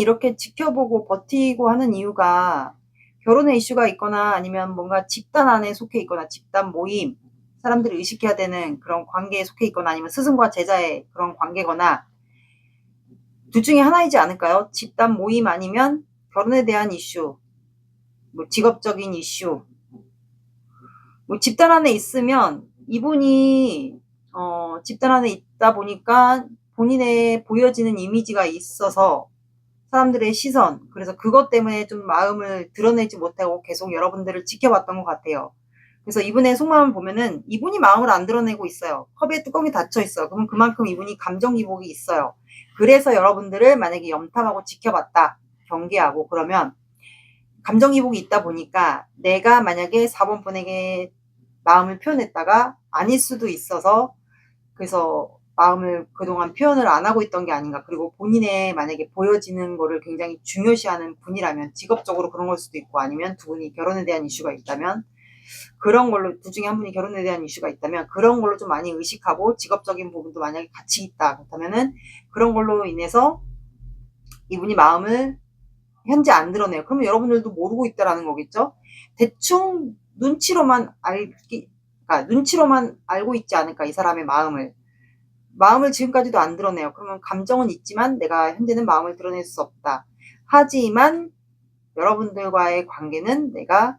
이렇게 지켜보고 버티고 하는 이유가 결혼의 이슈가 있거나 아니면 뭔가 집단 안에 속해 있거나 집단 모임, 사람들이 의식해야 되는 그런 관계에 속해 있거나 아니면 스승과 제자의 그런 관계거나 둘 중에 하나이지 않을까요? 집단 모임 아니면 결혼에 대한 이슈, 뭐 직업적인 이슈. 뭐 집단 안에 있으면 이분이 집단 안에 있다 보니까 본인의 보여지는 이미지가 있어서 사람들의 시선, 그래서 그것 때문에 좀 마음을 드러내지 못하고 계속 여러분들을 지켜봤던 것 같아요. 그래서 이분의 속마음을 보면은 이분이 마음을 안 드러내고 있어요. 컵에 뚜껑이 닫혀 있어요. 그럼 그만큼 이분이 감정 기복이 있어요. 그래서 여러분들을 만약에 염탐하고 지켜봤다, 경계하고, 그러면 감정 기복이 있다 보니까 내가 만약에 4번 분에게 마음을 표현했다가 아닐 수도 있어서 그래서 마음을 그동안 표현을 안 하고 있던 게 아닌가. 그리고 본인의 만약에 보여지는 거를 굉장히 중요시하는 분이라면 직업적으로 그런 걸 수도 있고 아니면 두 분이 결혼에 대한 이슈가 있다면 그런 걸로, 둘 중에 한 분이 결혼에 대한 이슈가 있다면 그런 걸로 좀 많이 의식하고 직업적인 부분도 만약에 같이 있다. 그렇다면은 그런 걸로 인해서 이분이 마음을 현재 안 드러내요. 그러면 여러분들도 모르고 있다라는 거겠죠? 대충 눈치로만 그러니까 눈치로만 알고 있지 않을까, 이 사람의 마음을. 마음을 지금까지도 안 드러내요. 그러면 감정은 있지만 내가 현재는 마음을 드러낼 수 없다. 하지만 여러분들과의 관계는 내가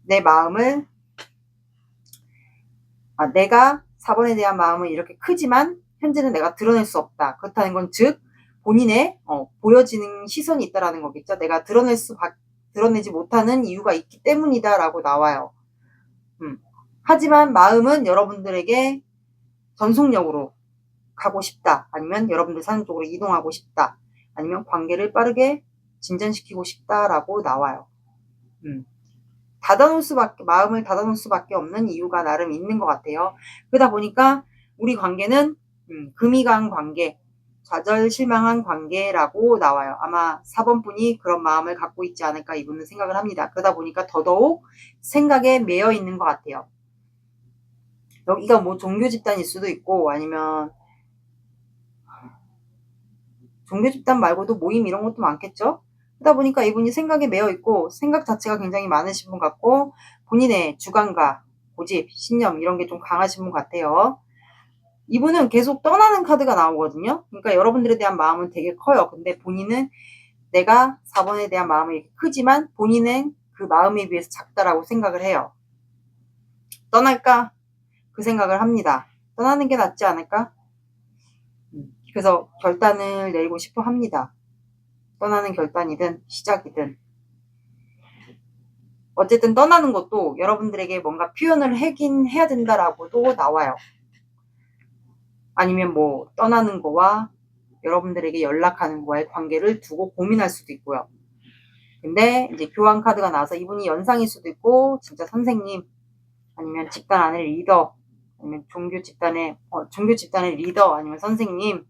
내 마음을 내가 4번에 대한 마음은 이렇게 크지만 현재는 내가 드러낼 수 없다. 그렇다는 건 즉 본인의 보여지는 시선이 있다라는 거겠죠. 내가 드러내지 못하는 이유가 있기 때문이다라고 나와요. 하지만 마음은 여러분들에게 전속력으로 가고 싶다. 아니면 여러분들 사는 쪽으로 이동하고 싶다. 아니면 관계를 빠르게 진전시키고 싶다라고 나와요. 마음을 닫아놓을 수밖에 없는 이유가 나름 있는 것 같아요. 그러다 보니까 우리 관계는 금이 간 관계, 좌절실망한 관계라고 나와요. 아마 4번 분이 그런 마음을 갖고 있지 않을까 이분은 생각을 합니다. 그러다 보니까 더더욱 생각에 매여 있는 것 같아요. 여기가 뭐 종교 집단일 수도 있고 아니면 종교 집단 말고도 모임 이런 것도 많겠죠. 그러다 보니까 이분이 생각에 매여 있고 생각 자체가 굉장히 많으신 분 같고 본인의 주관과 고집, 신념 이런 게 좀 강하신 분 같아요. 이분은 계속 떠나는 카드가 나오거든요. 그러니까 여러분들에 대한 마음은 되게 커요. 근데 본인은 내가 4번에 대한 마음이 크지만 본인은 그 마음에 비해서 작다라고 생각을 해요. 떠날까? 그 생각을 합니다. 떠나는 게 낫지 않을까? 그래서 결단을 내리고 싶어 합니다. 떠나는 결단이든 시작이든. 어쨌든 떠나는 것도 여러분들에게 뭔가 표현을 하긴 해야 된다라고도 나와요. 아니면 뭐 떠나는 거와 여러분들에게 연락하는 거와의 관계를 두고 고민할 수도 있고요. 근데 이제 교환 카드가 나와서 이분이 연상일 수도 있고 진짜 선생님 아니면 집단 안의 리더 아니면 종교 집단의 리더 아니면 선생님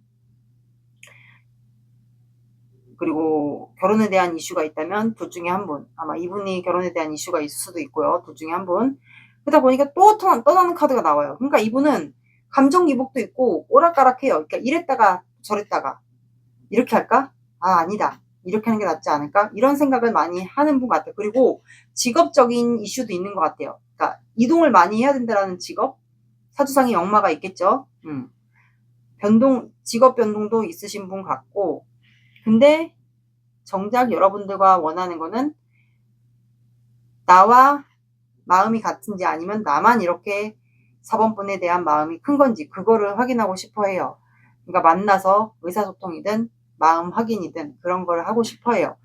그리고 결혼에 대한 이슈가 있다면 둘 중에 한 분. 아마 이분이 결혼에 대한 이슈가 있을 수도 있고요. 둘 중에 한 분. 그러다 보니까 또 떠나는 카드가 나와요. 그러니까 이분은 감정 기복도 있고 오락가락해요. 그러니까 이랬다가 저랬다가 이렇게 할까? 아, 아니다. 이렇게 하는 게 낫지 않을까? 이런 생각을 많이 하는 분 같아요. 그리고 직업적인 이슈도 있는 것 같아요. 그러니까 이동을 많이 해야 된다는 직업? 사주상의 역마가 있겠죠. 직업 변동도 있으신 분 같고 근데 정작 여러분들과 원하는 거는 나와 마음이 같은지 아니면 나만 이렇게 4번분에 대한 마음이 큰 건지 그거를 확인하고 싶어 해요. 그러니까 만나서 의사소통이든 마음 확인이든 그런 걸 하고 싶어 해요.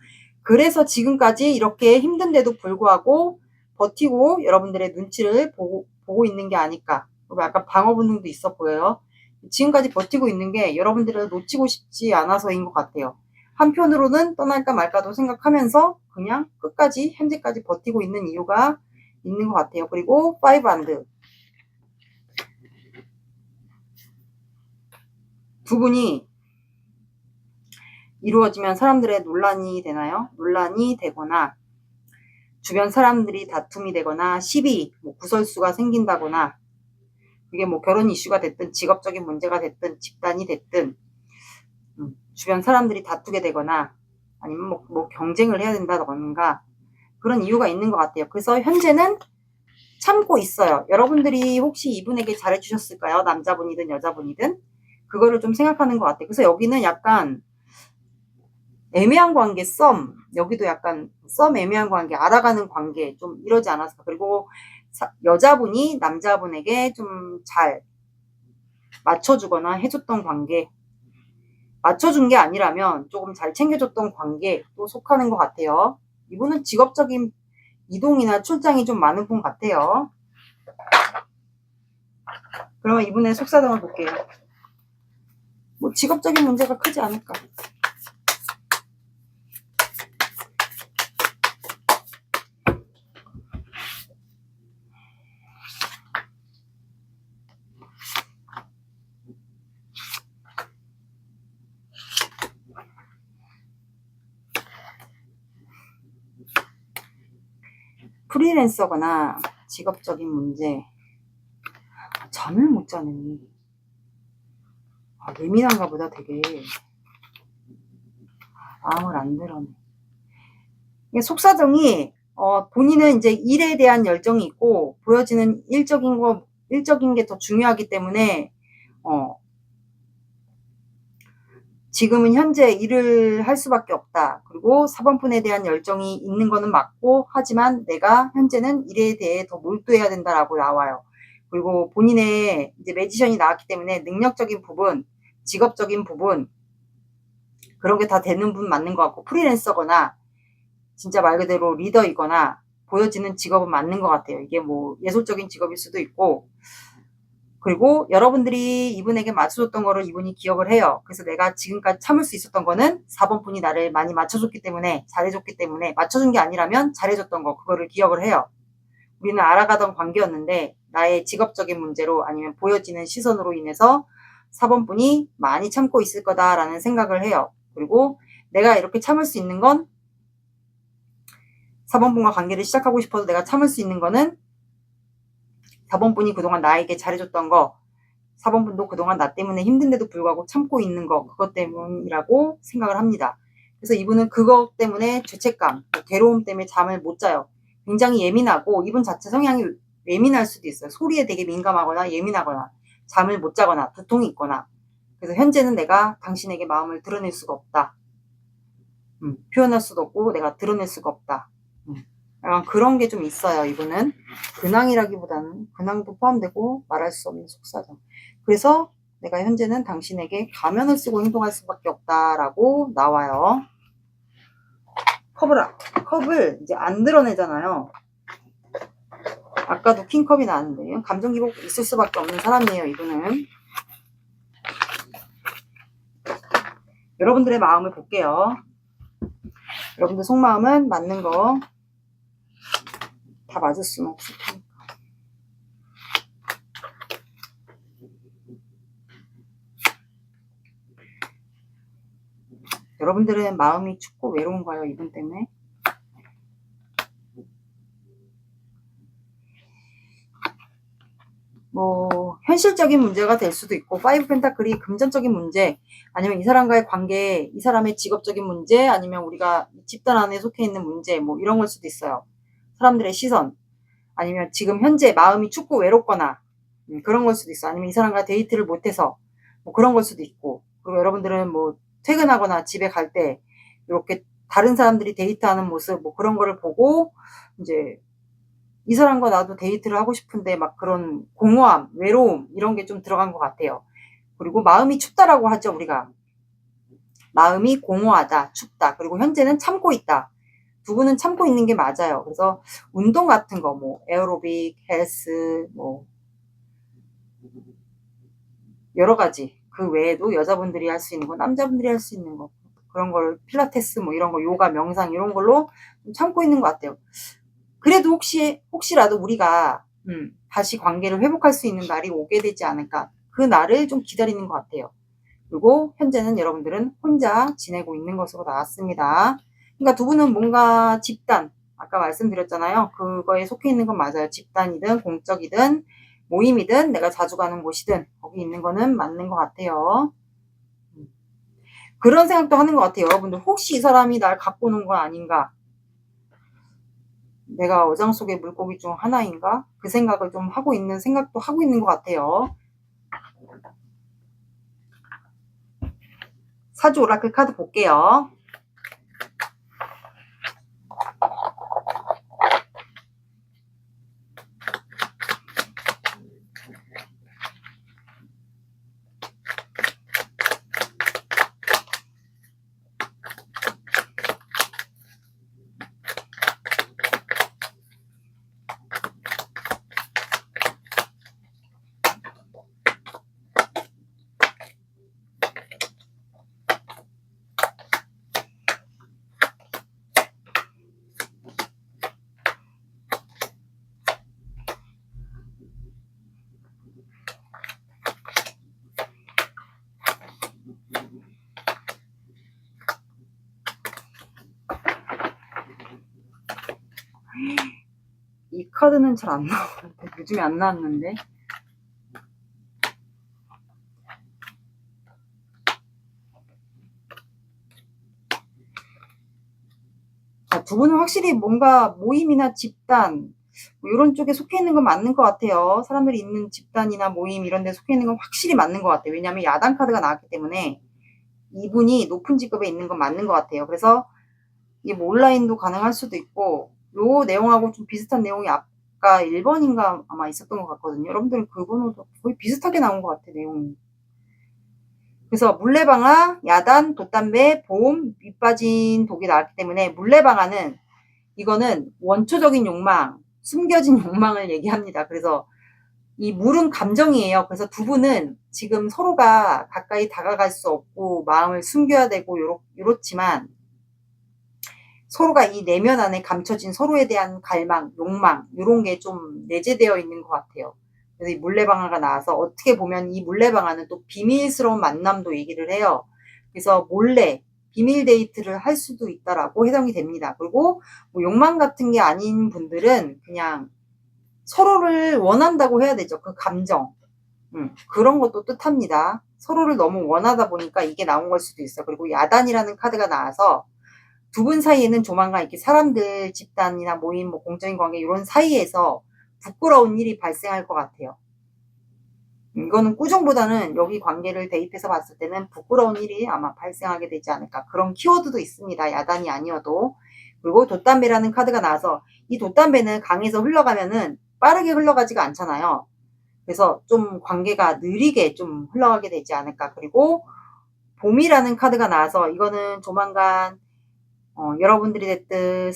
그래서 지금까지 이렇게 힘든데도 불구하고 버티고 여러분들의 눈치를 보고 있는 게 아닐까. 그리고 약간 방어 본능도 있어 보여요. 지금까지 버티고 있는 게 여러분들을 놓치고 싶지 않아서인 것 같아요. 한편으로는 떠날까 말까도 생각하면서 그냥 끝까지 현재까지 버티고 있는 이유가 있는 것 같아요. 그리고 5안드 두 분이 이루어지면 사람들의 논란이 되나요? 논란이 되거나 주변 사람들이 다툼이 되거나 시비, 구설수가 생긴다거나 그게 뭐 결혼 이슈가 됐든 직업적인 문제가 됐든 집단이 됐든 주변 사람들이 다투게 되거나 아니면 뭐 경쟁을 해야 된다던가 그런 이유가 있는 것 같아요. 그래서 현재는 참고 있어요. 여러분들이 혹시 이분에게 잘해주셨을까요? 남자분이든 여자분이든 그거를 좀 생각하는 것 같아요. 그래서 여기는 약간 애매한 관계 여기도 약간 애매한 관계 알아가는 관계 좀 이러지 않았을까. 그리고 여자분이 남자분에게 좀 잘 맞춰주거나 해줬던 관계 맞춰준 게 아니라면 조금 잘 챙겨줬던 관계도 속하는 것 같아요. 이분은 직업적인 이동이나 출장이 좀 많은 분 같아요. 그러면 이분의 속사정을 볼게요. 뭐 직업적인 문제가 크지 않을까. 프리랜서거나 직업적인 문제. 잠을 못 자네. 예민한가 보다 되게. 마음을 안 드러내. 속사정이 본인은 이제 일에 대한 열정이 있고 보여지는 일적인 게 더 중요하기 때문에 지금은 현재 일을 할 수밖에 없다. 그리고 사번분에 대한 열정이 있는 거는 맞고 하지만 내가 현재는 일에 대해 더 몰두해야 된다라고 나와요. 그리고 본인의 이제 매지션이 나왔기 때문에 능력적인 부분, 직업적인 부분 그런 게 다 되는 분 맞는 것 같고 프리랜서거나 진짜 말 그대로 리더이거나 보여지는 직업은 맞는 것 같아요. 이게 뭐 예술적인 직업일 수도 있고 그리고 여러분들이 이분에게 맞춰줬던 거를 이분이 기억을 해요. 그래서 내가 지금까지 참을 수 있었던 거는 4번 분이 나를 많이 맞춰줬기 때문에 잘해줬기 때문에 맞춰준 게 아니라면 잘해줬던 거 그거를 기억을 해요. 우리는 알아가던 관계였는데 나의 직업적인 문제로 아니면 보여지는 시선으로 인해서 4번 분이 많이 참고 있을 거다라는 생각을 해요. 그리고 내가 이렇게 참을 수 있는 건 4번 분과 관계를 시작하고 싶어도 내가 참을 수 있는 거는 4번 분이 그동안 나에게 잘해줬던 거 4번분도 그동안 나 때문에 힘든데도 불구하고 참고 있는 거, 그것 때문이라고 생각을 합니다. 그래서 이분은 그것 때문에 죄책감, 괴로움 때문에 잠을 못 자요. 굉장히 예민하고 이분 자체 성향이 예민할 수도 있어요. 소리에 되게 민감하거나 예민하거나 잠을 못 자거나 두통이 있거나. 그래서 현재는 내가 당신에게 마음을 드러낼 수가 없다. 표현할 수도 없고 내가 드러낼 수가 없다. 약간 그런 게 좀 있어요. 이분은 근황이라기보다는 근황도 포함되고 말할 수 없는 속사정. 그래서 내가 현재는 당신에게 가면을 쓰고 행동할 수밖에 없다라고 나와요. 컵을 이제 안 드러내잖아요. 아까도 킹컵이 나왔는데 감정 기복 있을 수밖에 없는 사람이에요. 이분은. 여러분들의 마음을 볼게요. 여러분들 속마음은 맞는 거 다 맞을 수는 없을 테니까. 여러분들은 마음이 춥고 외로운가요? 이분 때문에? 뭐 현실적인 문제가 될 수도 있고, 5 펜타클이 금전적인 문제, 아니면 이 사람과의 관계, 이 사람의 직업적인 문제, 아니면 우리가 집단 안에 속해 있는 문제, 뭐 이런 걸 수도 있어요. 사람들의 시선, 아니면 지금 현재 마음이 춥고 외롭거나 그런 걸 수도 있어. 아니면 이 사람과 데이트를 못해서 뭐 그런 걸 수도 있고. 그리고 여러분들은 뭐 퇴근하거나 집에 갈 때 이렇게 다른 사람들이 데이트하는 모습 뭐 그런 거를 보고 이제 이 사람과 나도 데이트를 하고 싶은데 막 그런 공허함, 외로움 이런 게 좀 들어간 것 같아요. 그리고 마음이 춥다라고 하죠. 우리가 마음이 공허하다, 춥다. 그리고 현재는 참고 있다. 두 분은 참고 있는 게 맞아요. 그래서 운동 같은 거, 뭐 에어로빅, 헬스, 뭐 여러 가지 그 외에도 여자분들이 할 수 있는 거, 남자분들이 할 수 있는 거, 그런 걸 필라테스 뭐 이런 거, 요가, 명상 이런 걸로 좀 참고 있는 것 같아요. 그래도 혹시라도 우리가 다시 관계를 회복할 수 있는 날이 오게 되지 않을까, 그 날을 좀 기다리는 것 같아요. 그리고 현재는 여러분들은 혼자 지내고 있는 것으로 나왔습니다. 그러니까 두 분은 뭔가 집단, 아까 말씀드렸잖아요. 그거에 속해 있는 건 맞아요. 집단이든 공적이든 모임이든 내가 자주 가는 곳이든 거기 있는 거는 맞는 것 같아요. 그런 생각도 하는 것 같아요. 여러분들 혹시 이 사람이 날 갖고 노는 건 아닌가, 내가 어장 속의 물고기 중 하나인가, 그 생각을 좀 하고 있는 생각도 하고 있는 것 같아요. 사주 오라클 카드 볼게요. 이 카드는 잘 안 나오는데, 요즘에 안 나왔는데. 두 분은 확실히 뭔가 모임이나 집단 뭐 이런 쪽에 속해 있는 건 맞는 것 같아요. 사람들이 있는 집단이나 모임 이런 데 속해 있는 건 확실히 맞는 것 같아요. 왜냐하면 야당 카드가 나왔기 때문에 이분이 높은 직급에 있는 건 맞는 것 같아요. 그래서 이게 뭐 온라인도 가능할 수도 있고, 요 내용하고 좀 비슷한 내용이 아까 1번인가 아마 있었던 것 같거든요. 여러분들은 그 번호도 거의 비슷하게 나온 것 같아요, 내용이. 그래서 물레방아, 야단, 돛담배, 보험, 밑빠진 독이 나왔기 때문에 물레방아는 이거는 원초적인 욕망, 숨겨진 욕망을 얘기합니다. 그래서 이 물은 감정이에요. 그래서 두 분은 지금 서로가 가까이 다가갈 수 없고 마음을 숨겨야 되고 요렇지만 서로가 이 내면 안에 감춰진 서로에 대한 갈망, 욕망 이런 게 좀 내재되어 있는 것 같아요. 그래서 이 물레방아가 나와서 어떻게 보면 이 물레방아는 또 비밀스러운 만남도 얘기를 해요. 그래서 몰래 비밀 데이트를 할 수도 있다라고 해석이 됩니다. 그리고 뭐 욕망 같은 게 아닌 분들은 그냥 서로를 원한다고 해야 되죠. 그 감정. 그런 것도 뜻합니다. 서로를 너무 원하다 보니까 이게 나온 걸 수도 있어. 그리고 야단이라는 카드가 나와서 두 분 사이에는 조만간 이렇게 사람들, 집단이나 모임, 뭐 공적인 관계 이런 사이에서 부끄러운 일이 발생할 것 같아요. 이거는 꾸중보다는 여기 관계를 대입해서 봤을 때는 부끄러운 일이 아마 발생하게 되지 않을까. 그런 키워드도 있습니다. 야단이 아니어도. 그리고 돛담배라는 카드가 나와서 이 돛담배는 강에서 흘러가면은 빠르게 흘러가지가 않잖아요. 그래서 좀 관계가 느리게 좀 흘러가게 되지 않을까. 그리고 봄이라는 카드가 나와서 이거는 조만간 여러분들이 됐든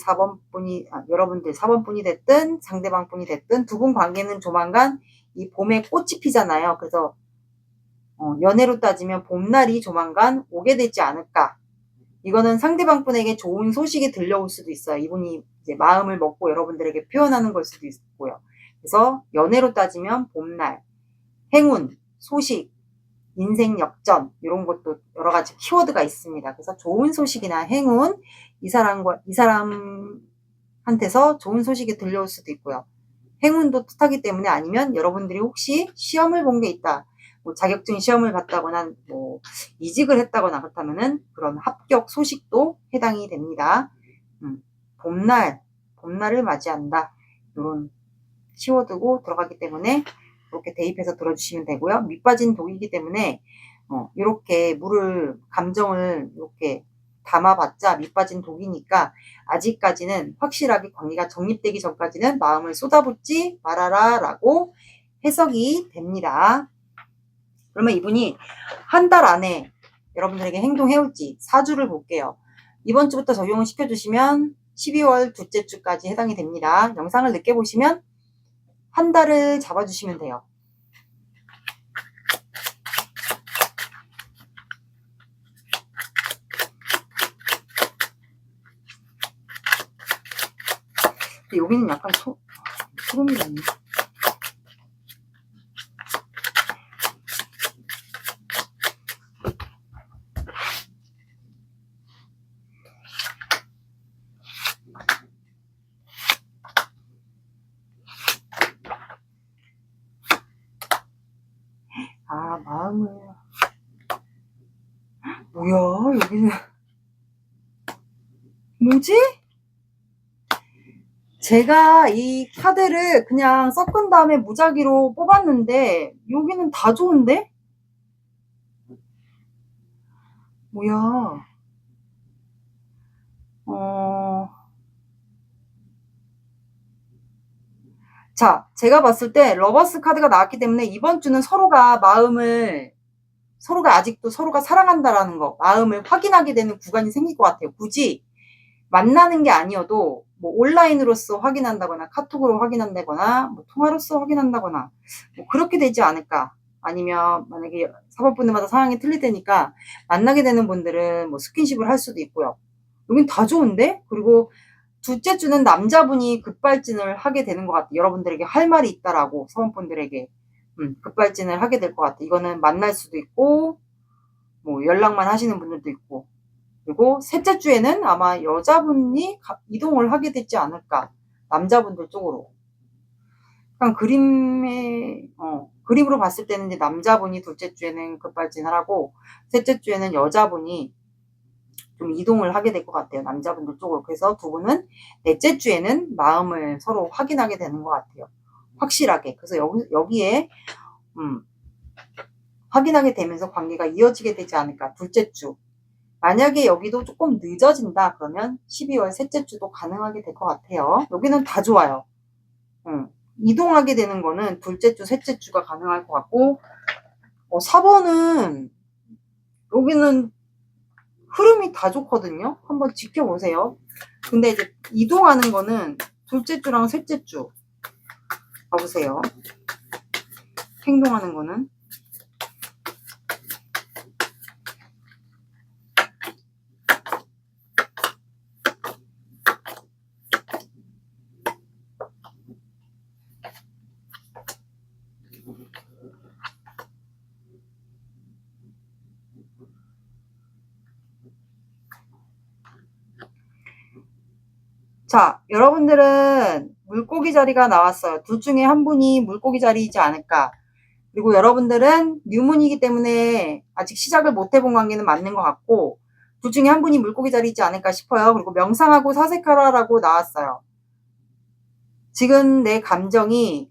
여러분들 4번 분이 됐든 상대방 분이 됐든 두 분 관계는 조만간 이 봄에 꽃이 피잖아요. 그래서 연애로 따지면 봄날이 조만간 오게 되지 않을까. 이거는 상대방 분에게 좋은 소식이 들려올 수도 있어요. 이분이 이제 마음을 먹고 여러분들에게 표현하는 걸 수도 있고요. 그래서 연애로 따지면 봄날, 행운, 소식, 인생 역전 이런 것도 여러 가지 키워드가 있습니다. 그래서 좋은 소식이나 행운, 이 사람한테서 좋은 소식이 들려올 수도 있고요. 행운도 뜻하기 때문에 아니면 여러분들이 혹시 시험을 본 게 있다. 뭐 자격증 시험을 봤다거나 뭐 이직을 했다거나 그렇다면은 그런 합격 소식도 해당이 됩니다. 봄날을 맞이한다. 이런 키워드고 들어가기 때문에 이렇게 대입해서 들어주시면 되고요. 밑빠진 독이기 때문에 이렇게 감정을 이렇게 담아봤자 밑빠진 독이니까 아직까지는 확실하게 관계가 정립되기 전까지는 마음을 쏟아붓지 말아라 라고 해석이 됩니다. 그러면 이분이 한 달 안에 여러분들에게 행동해올지 4주를 볼게요. 이번 주부터 적용을 시켜주시면 12월 둘째 주까지 해당이 됩니다. 영상을 늦게 보시면 한 달을 잡아주시면 돼요. 근데 여기는 약간 소름이 돋네. 마음을 뭐야 여기는 뭐지? 제가 이 카드를 그냥 섞은 다음에 무작위로 뽑았는데 여기는 다 좋은데? 뭐야 자, 제가 봤을 때 러버스 카드가 나왔기 때문에 이번 주는 서로가 아직도 서로가 사랑한다라는 거, 마음을 확인하게 되는 구간이 생길 것 같아요. 굳이 만나는 게 아니어도 뭐 온라인으로서 확인한다거나 카톡으로 확인한다거나 뭐 통화로서 확인한다거나 뭐 그렇게 되지 않을까. 아니면 만약에 사법분들마다 상황이 틀리다니까 만나게 되는 분들은 뭐 스킨십을 할 수도 있고요. 여긴 다 좋은데? 그리고 둘째 주는 남자분이 급발진을 하게 되는 것 같아요. 여러분들에게 할 말이 있다라고 사원분들에게 급발진을 하게 될 것 같아요. 이거는 만날 수도 있고 뭐 연락만 하시는 분들도 있고 그리고 셋째 주에는 아마 여자분이 이동을 하게 되지 않을까. 남자분들 쪽으로. 그냥 그림으로 봤을 때는 이제 남자분이 둘째 주에는 급발진을 하고 셋째 주에는 여자분이 좀 이동을 하게 될 것 같아요. 남자분들 쪽으로. 그래서 두 분은 넷째 주에는 마음을 서로 확인하게 되는 것 같아요. 확실하게. 그래서 여기에 확인하게 되면서 관계가 이어지게 되지 않을까. 둘째 주. 만약에 여기도 조금 늦어진다 그러면 12월 셋째 주도 가능하게 될 것 같아요. 여기는 다 좋아요. 이동하게 되는 거는 둘째 주, 셋째 주가 가능할 것 같고 4번은 여기는 흐름이 다 좋거든요. 한번 지켜보세요. 근데 이제 이동하는 거는 둘째 주랑 셋째 주 봐보세요. 행동하는 거는 자, 여러분들은 물고기 자리가 나왔어요. 둘 중에 한 분이 물고기 자리이지 않을까. 그리고 여러분들은 뉴문이기 때문에 아직 시작을 못 해본 관계는 맞는 것 같고, 둘 중에 한 분이 물고기 자리이지 않을까 싶어요. 그리고 명상하고 사색하라라고 나왔어요. 지금 내 감정이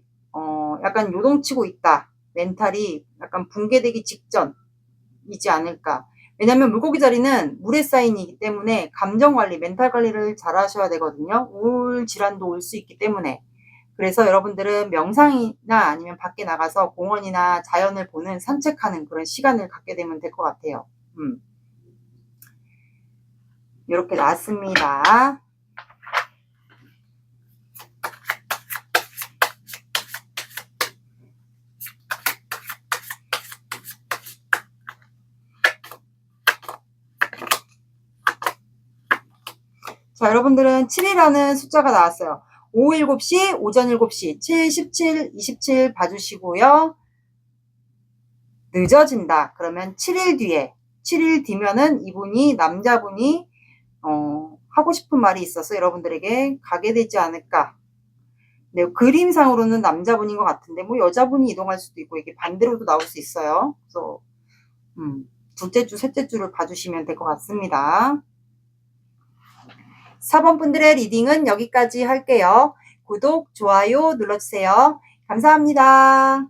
약간 요동치고 있다. 멘탈이 약간 붕괴되기 직전이지 않을까. 왜냐면 물고기 자리는 물의 사인이기 때문에 감정 관리, 멘탈 관리를 잘 하셔야 되거든요. 우울 질환도 올 수 있기 때문에. 그래서 여러분들은 명상이나 아니면 밖에 나가서 공원이나 자연을 보는 산책하는 그런 시간을 갖게 되면 될 것 같아요. 이렇게 나왔습니다. 자, 여러분들은 7이라는 숫자가 나왔어요. 오후 7시, 오전 7시, 7, 17, 27 봐주시고요. 늦어진다. 그러면 7일 뒤에, 7일 뒤면은 이분이, 남자분이, 하고 싶은 말이 있어서 여러분들에게 가게 되지 않을까. 네, 그림상으로는 남자분인 것 같은데, 뭐 여자분이 이동할 수도 있고, 이게 반대로도 나올 수 있어요. 그래서, 둘째 주, 셋째 주를 봐주시면 될 것 같습니다. 4번 분들의 리딩은 여기까지 할게요. 구독, 좋아요 눌러주세요. 감사합니다.